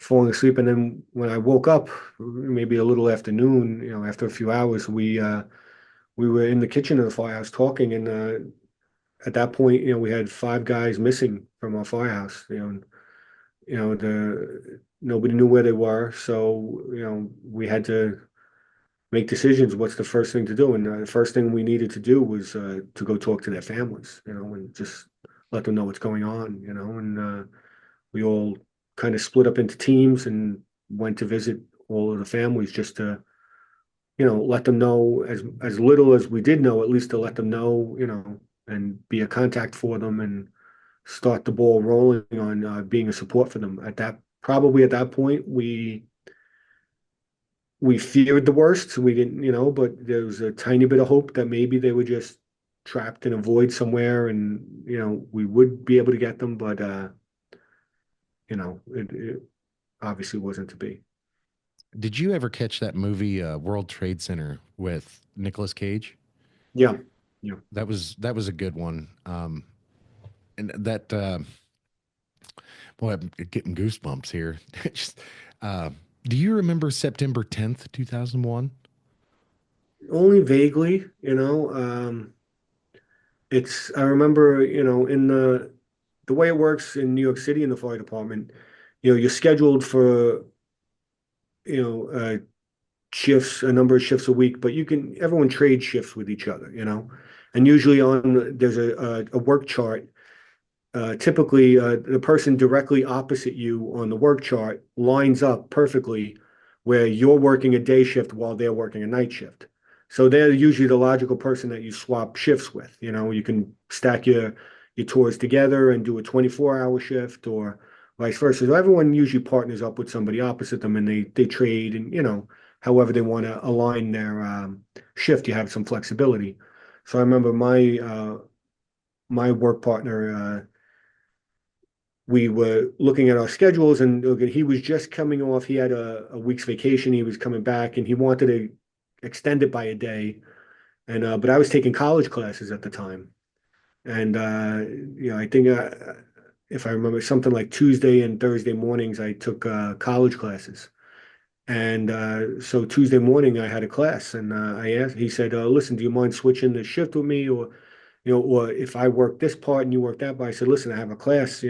falling asleep. And then when I woke up, maybe a little after noon, after a few hours, we were in the kitchen of the firehouse talking. And at that point, we had five guys missing from our firehouse, and, nobody knew where they were. So, we had to make decisions. What's the first thing to do? And the first thing we needed to do was to go talk to their families, and just let them know what's going on, and we all kind of split up into teams and went to visit all of the families just to, let them know as little as we did know, at least to let them know, and be a contact for them and start the ball rolling on being a support for them. Probably at that point, we feared the worst. So we didn't, but there was a tiny bit of hope that maybe they were just trapped in a void somewhere, and we would be able to get them. But it obviously wasn't to be. Did you ever catch that movie World Trade Center with Nicolas Cage? Yeah, yeah. That was a good one. And that boy, I'm getting goosebumps here. Just, uh, do you remember September 10th, 2001? Only vaguely, I remember, in the way it works in New York City in the fire department, you're scheduled for, you know, shifts, a number of shifts a week, but everyone trades shifts with each other, and usually there's a work chart. Typically, the person directly opposite you on the work chart lines up perfectly where you're working a day shift while they're working a night shift. So they're usually the logical person that you swap shifts with. You can stack your tours together and do a 24-hour shift or vice versa. So everyone usually partners up with somebody opposite them and they trade and, however they want to align their shift, you have some flexibility. So I remember my work partner, we were looking at our schedules and okay, he was just coming off, he had a week's vacation, he was coming back and he wanted to extend it by a day. And but I was taking college classes at the time. And I think if I remember something like Tuesday and Thursday mornings, I took college classes. And so Tuesday morning I had a class and I asked, he said, listen, do you mind switching the shift with me? Or if I work this part and you work that part, I said, listen, I have a class,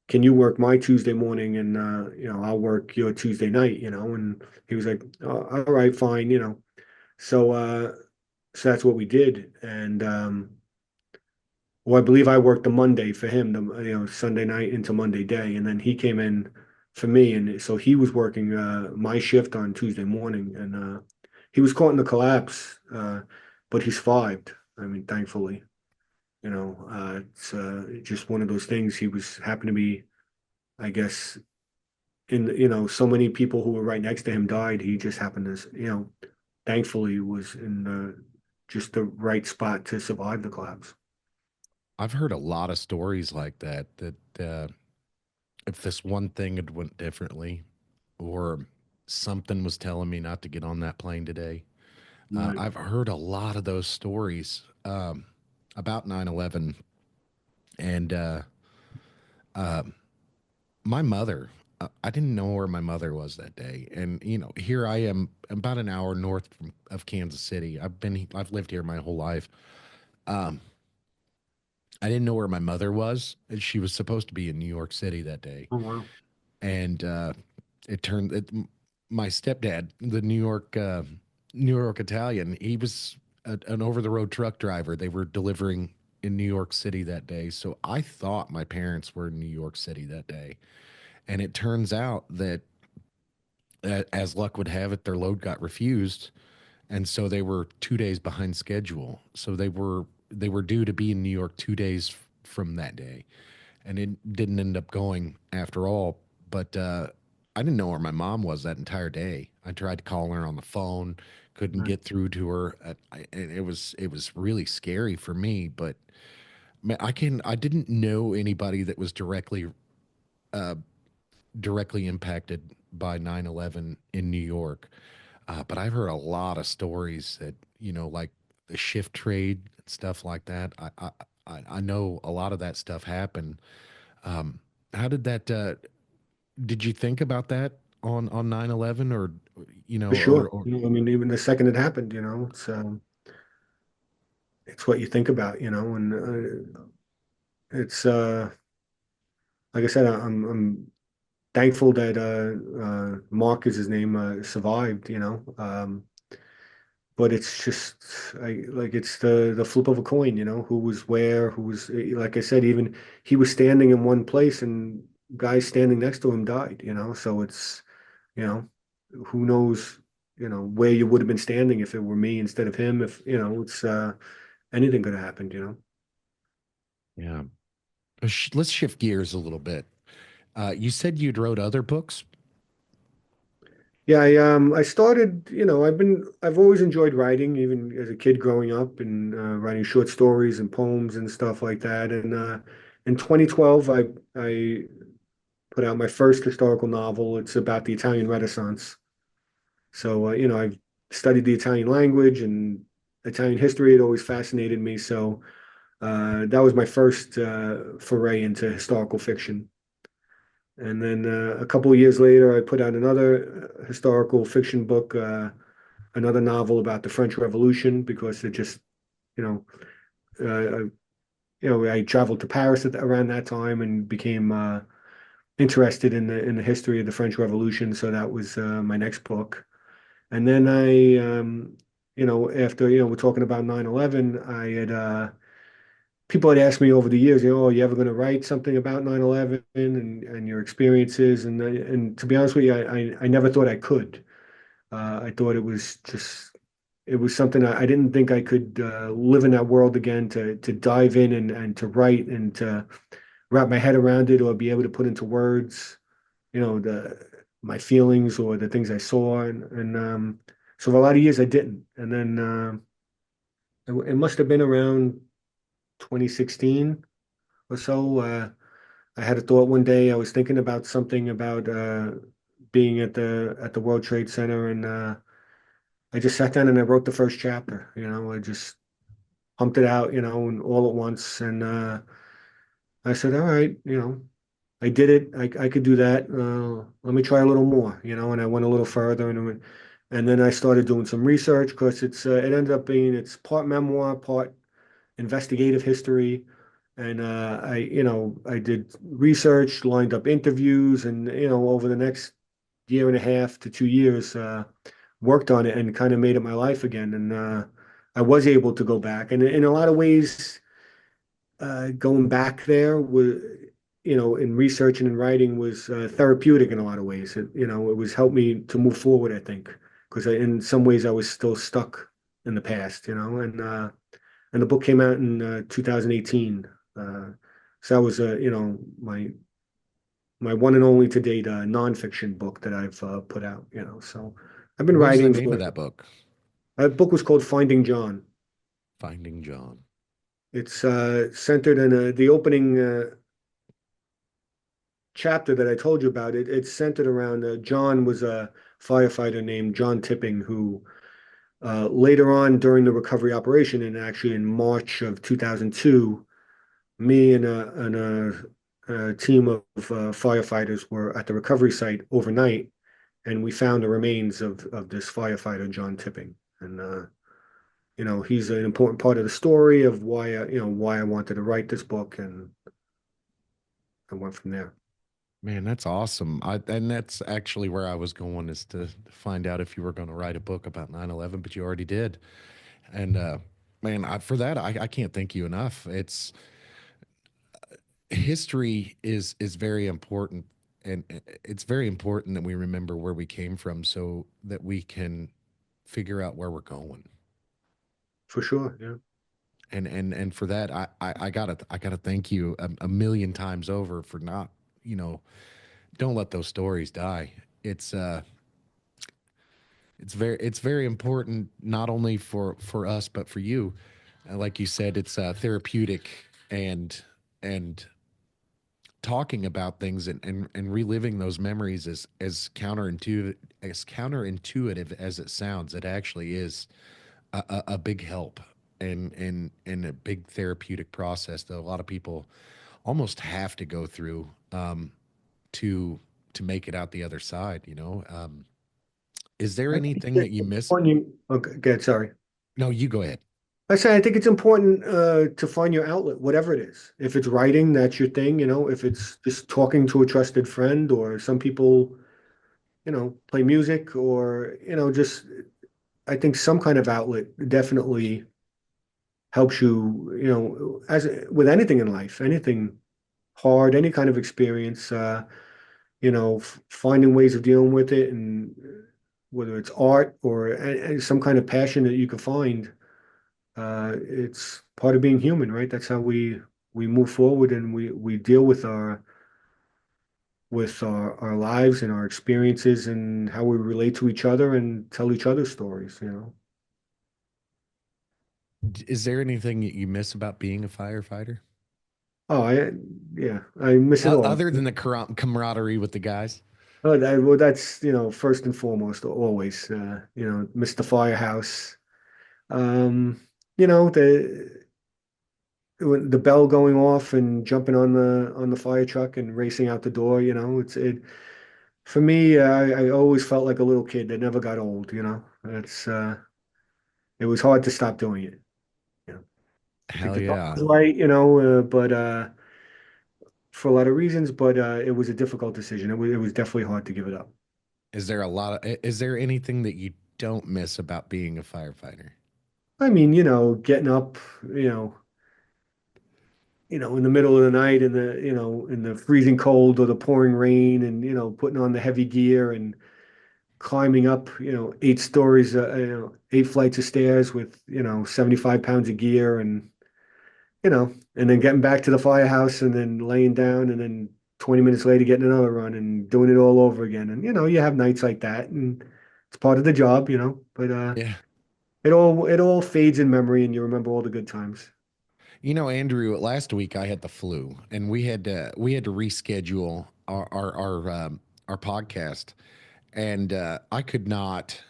can you work my Tuesday morning and I'll work your Tuesday night, and he was like, oh, all right, fine, so that's what we did. And well, I believe I worked the Monday for him, Sunday night into Monday day, and then he came in for me, and so he was working my shift on Tuesday morning, and he was caught in the collapse, but he survived. I mean, thankfully, it's just one of those things. He was happened to be, I guess, so many people who were right next to him died. He just happened to, thankfully was in just the right spot to survive the collapse. I've heard a lot of stories like that. If this one thing had went differently, or something was telling me not to get on that plane today. Right. I've heard a lot of those stories about 9/11, and my mother. I didn't know where my mother was that day, and here I am, about an hour north of Kansas City. I've lived here my whole life. Um, I didn't know where my mother was, and she was supposed to be in New York City that day. Oh, wow. And it turned it, my stepdad, the New York Italian, he was an over the road truck driver. They were delivering in New York City that day, so I thought my parents were in New York City that day, and it turns out that as luck would have it, their load got refused, and so they were 2 days behind schedule. So they were due to be in New York 2 days from that day, and it didn't end up going after all. But I didn't know where my mom was that entire day. I tried to call her on the phone, couldn't Right. get through to her. It was really scary for me. But man, I didn't know anybody that was directly impacted by 9/11 in New York. But I've heard a lot of stories that like the shift trade and stuff like that. I know a lot of that stuff happened. Um, how did that? Did you think about that on 9/11, or For sure. or I mean, even the second it happened, it's what you think about, and it's like I said, I'm thankful that Mark is his name, survived, but it's just like it's the flip of a coin, who was where, who was like I said, even he was standing in one place and guys standing next to him died, so it's you know who knows, where you would have been standing if it were me instead of him, if it's anything could have happened, yeah? Let's shift gears a little bit. You said you'd wrote other books. Yeah, I started, I've always enjoyed writing, even as a kid growing up and writing short stories and poems and stuff like that. And in 2012, I put out my first historical novel. It's about the Italian Renaissance. So, I've studied the Italian language and Italian history. It always fascinated me. So that was my first foray into historical fiction. And then a couple of years later, I put out another historical fiction book, another novel about the French Revolution, because it just, you know, I traveled to Paris around that time and became interested in the history of the French Revolution, so that was my next book. And then after we're talking about 9/11, I had people had asked me over the years, are you ever going to write something about 9/11 and your experiences? And to be honest with you, I never thought I could. I thought it was something I didn't think I could live in that world again to dive in and to write and to wrap my head around it or be able to put into words, the my feelings or the things I saw and so for a lot of years I didn't. And then it must have been around 2016 or so. I had a thought one day. I was thinking about something about being at the World Trade Center, and I just sat down and I wrote the first chapter. I just pumped it out, and all at once. And I said, all right, I did it. I could do that. Let me try a little more, and I went a little further and then I started doing some research because it ended up being it's part memoir, part investigative history. And I did research, lined up interviews, and over the next year and a half to 2 years, worked on it and kind of made it my life again. And I was able to go back, and in a lot of ways, going back there was, in research and in writing was therapeutic in a lot of ways. It was helped me to move forward, I think, because in some ways I was still stuck in the past, and the book came out in 2018. So that was, my one and only to date nonfiction book that I've put out. So I've been What was the writing name of for. that book? That book was called Finding John. Finding John. It's centered in the opening chapter that I told you about. It's centered around John was a firefighter named John Tipping who later on during the recovery operation and actually in March of 2002, me and a team of firefighters were at the recovery site overnight, and we found the remains of this firefighter, John Tipping. And he's an important part of the story of why I wanted to write this book, and I went from there. Man, that's awesome. And that's actually where I was going is to find out if you were going to write a book about 9/11, but you already did. And man, for that, I can't thank you enough. It's history is very important, and it's very important that we remember where we came from so that we can figure out where we're going. For sure, yeah. And for that, I gotta thank you a million times over for not, you know, don't let those stories die. It's uh it's very important not only for us but for you. Like you said, it's therapeutic and talking about things and reliving those memories as counterintuitive as it sounds. It actually is a big help and a big therapeutic process that a lot of people almost have to go through to make it out the other side. Is there I think anything that that you it's miss? important okay, good, sorry. No, you go ahead. I say I think it's important to find your outlet, whatever it is. If it's writing, that's your thing, if it's just talking to a trusted friend, or some people, play music, or, just I think some kind of outlet definitely helps you, as with anything in life, anything hard, any kind of experience, finding ways of dealing with it, and whether it's art or some kind of passion that you can find, it's part of being human, right? That's how we move forward and we deal with our lives and our experiences and how we relate to each other and tell each other stories. Is there anything that you miss about being a firefighter Oh, yeah, I miss it all. other than the camaraderie with the guys? Well, that's, first and foremost, always, miss the firehouse. Um, the bell going off and jumping on the fire truck and racing out the door, it for me, I always felt like a little kid that never got old. It was hard to stop doing it. I think Hell the thought yeah. was right, but for a lot of reasons, but it was a difficult decision. It was definitely hard to give it up. Is there anything that you don't miss about being a firefighter? I mean, getting up, you know, in the middle of the night in the freezing cold or the pouring rain and, putting on the heavy gear and climbing up, 8 stories, 8 flights of stairs with, 75 pounds of gear and then getting back to the firehouse and then laying down and then 20 minutes later getting another run and doing it all over again. And, you have nights like that and it's part of the job, but Yeah. it all fades in memory and you remember all the good times. Andrew, last week I had the flu and we had to reschedule our podcast and I could not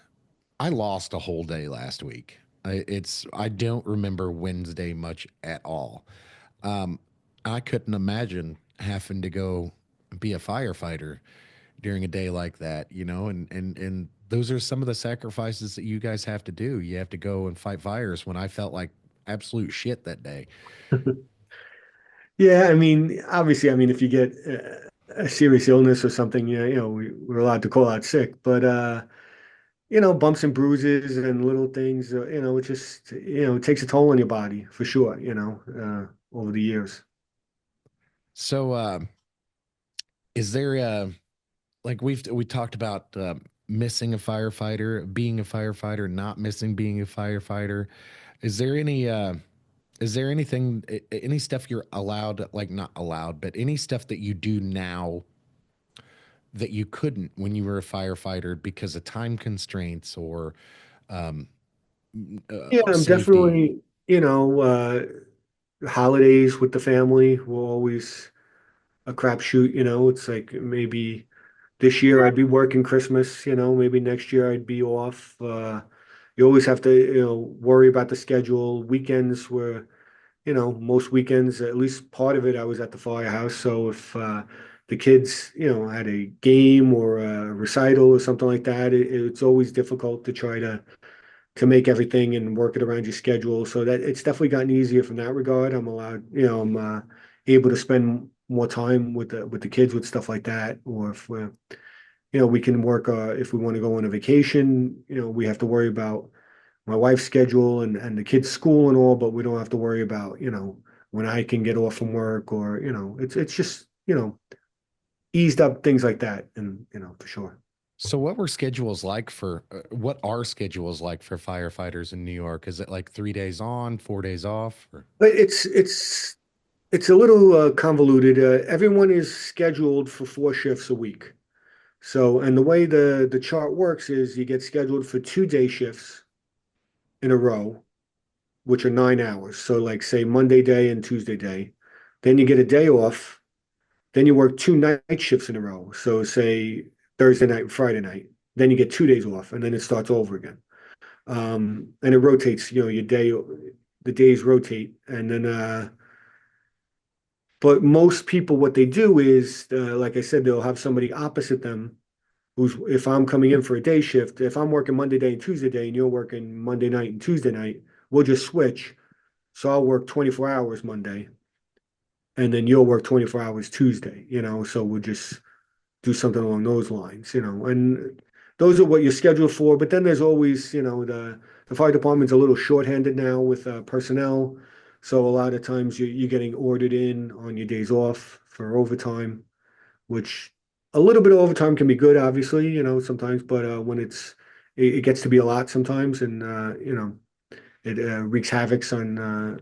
I lost a whole day last week. I don't remember Wednesday much at all. Um, I couldn't imagine having to go be a firefighter during a day like that, and those are some of the sacrifices that you guys have to do. You have to go and fight fires when I felt like absolute shit that day. Yeah, I mean, obviously, I mean, if you get a serious illness or something, we're allowed to call out sick, but bumps and bruises and little things, it just, it takes a toll on your body for sure, over the years. So, is there like we talked about missing a firefighter, being a firefighter, not missing being a firefighter. Is there any stuff you're allowed, like not allowed, but any stuff that you do now that you couldn't when you were a firefighter because of time constraints or um, Yeah, I'm safety? definitely, holidays with the family were always a crapshoot, it's like maybe this year I'd be working Christmas, maybe next year I'd be off. You always have to, worry about the schedule. Weekends were, most weekends, at least part of it, I was at the firehouse. So if the kids, had a game or a recital or something like that, it's always difficult to try to make everything and work it around your schedule. So that it's definitely gotten easier from that regard. I'm allowed, I'm able to spend more time with the kids with stuff like that. Or if we're, we can work if we want to go on a vacation, we have to worry about my wife's schedule and the kids' school and all, but we don't have to worry about, when I can get off from work or, it's just, eased up things like that and, for sure. So, what are schedules like for firefighters in New York? Is it like 3 days on, 4 days off? Or? But it's a little convoluted. Everyone is scheduled for 4 shifts a week. So, and the way the chart works is you get scheduled for 2 day shifts in a row, which are 9 hours. So, like say Monday day and Tuesday day. Then you get a day off. Then you work two night shifts in a row. So, say Thursday night and Friday night. Then you get 2 days off, and then it starts over again. And it rotates. The days rotate, and then but most people, what they do is, like I said, they'll have somebody opposite them who's, if I'm coming in for a day shift, if I'm working Monday day and Tuesday day, and you're working Monday night and Tuesday night, we'll just switch. So I'll work 24 hours Monday, and then you'll work 24 hours Tuesday, so we'll just do something along those lines, and those are what you're scheduled for. But then there's always, the fire department's a little shorthanded now with personnel. So a lot of times you're getting ordered in on your days off for overtime, which a little bit of overtime can be good, obviously, sometimes, but when it gets to be a lot sometimes, and it wreaks havoc on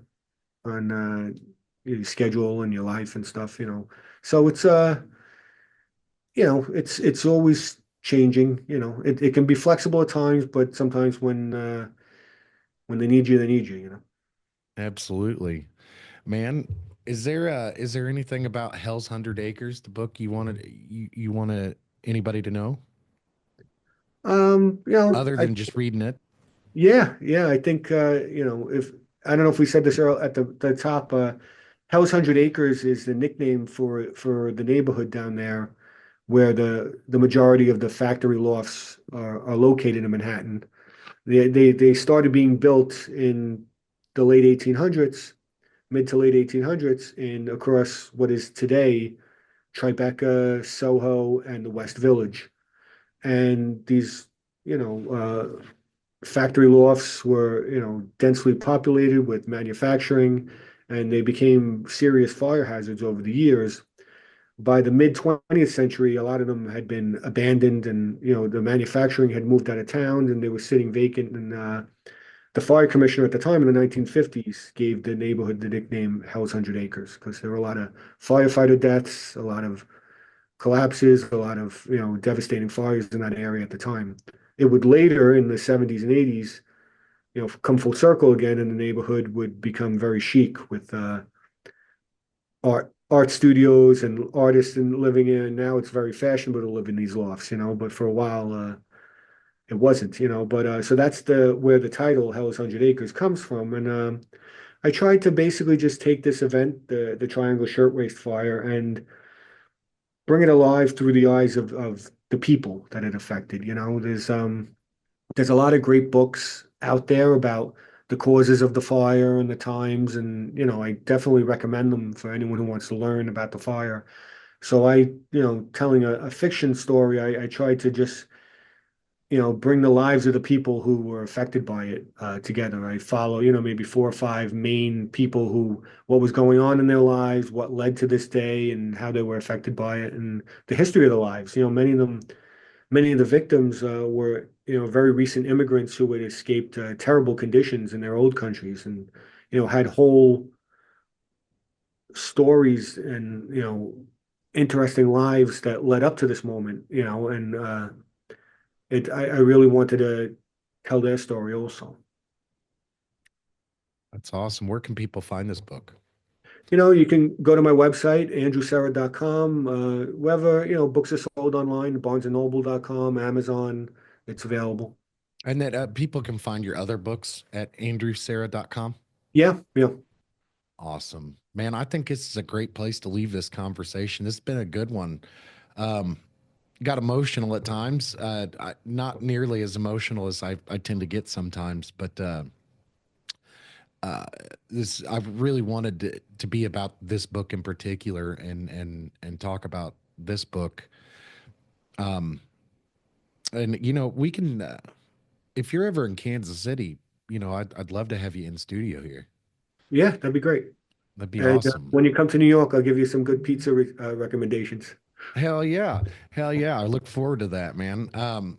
your schedule and your life and stuff, So it's always changing, It can be flexible at times, but sometimes when they need you, they need you. Absolutely, man. Is there anything about Hell's Hundred Acres, the book you wanted anybody to know other I than just reading it? yeah, I think if I don't know if we said this earlier at the top, Hell's Hundred Acres is the nickname for the neighborhood down there where the majority of the factory lofts are located in Manhattan. They started being built in the late 1800s, mid to late 1800s in across what is today Tribeca, Soho, and the West Village. And these, you know, factory lofts were, densely populated with manufacturing, and they became serious fire hazards over the years. By the mid 20th century, a lot of them had been abandoned, and the manufacturing had moved out of town, and they were sitting vacant. And the fire commissioner at the time in the 1950s gave the neighborhood the nickname Hell's 100 Acres because there were a lot of firefighter deaths, a lot of collapses, a lot of devastating fires in that area at the time. It would later in the 70s and 80s, come full circle again, and the neighborhood would become very chic with art studios and artists and living in. Now it's very fashionable to live in these lofts, but for a while it wasn't, But so that's the where the title Hell's 100 Acres comes from, and I tried to basically just take this event, the Triangle Shirtwaist Fire, and bring it alive through the eyes of the people that it affected. There's a lot of great books out there about the causes of the fire and the times, and I definitely recommend them for anyone who wants to learn about the fire. So telling a fiction story, I tried to just bring the lives of the people who were affected by it together. I follow, maybe four or five main people what was going on in their lives, what led to this day, and how they were affected by it, and the history of their lives. Many of the victims were, very recent immigrants who had escaped terrible conditions in their old countries, and had whole stories and interesting lives that led up to this moment. And I really wanted to tell their story also. That's awesome. Where can people find this book? You can go to my website, andrewserra.com, wherever, books are sold online, barnesandnoble.com, Amazon, it's available. And that people can find your other books at andrewserra.com. Yeah, yeah. Awesome. Man, I think this is a great place to leave this conversation. This has been a good one. Um, got emotional at times, not nearly as emotional as I tend to get sometimes, but uh, this I really wanted to be about this book in particular and talk about this book. Um, and we can if you're ever in Kansas City, I'd love to have you in studio here. Yeah, that'd be great. That'd be And awesome. when you come to New York, I'll give you some good pizza recommendations. Hell yeah. Hell yeah. I look forward to that, man.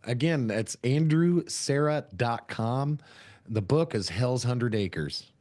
Again, that's andrewserra.com. The book is Hell's 100 Acres.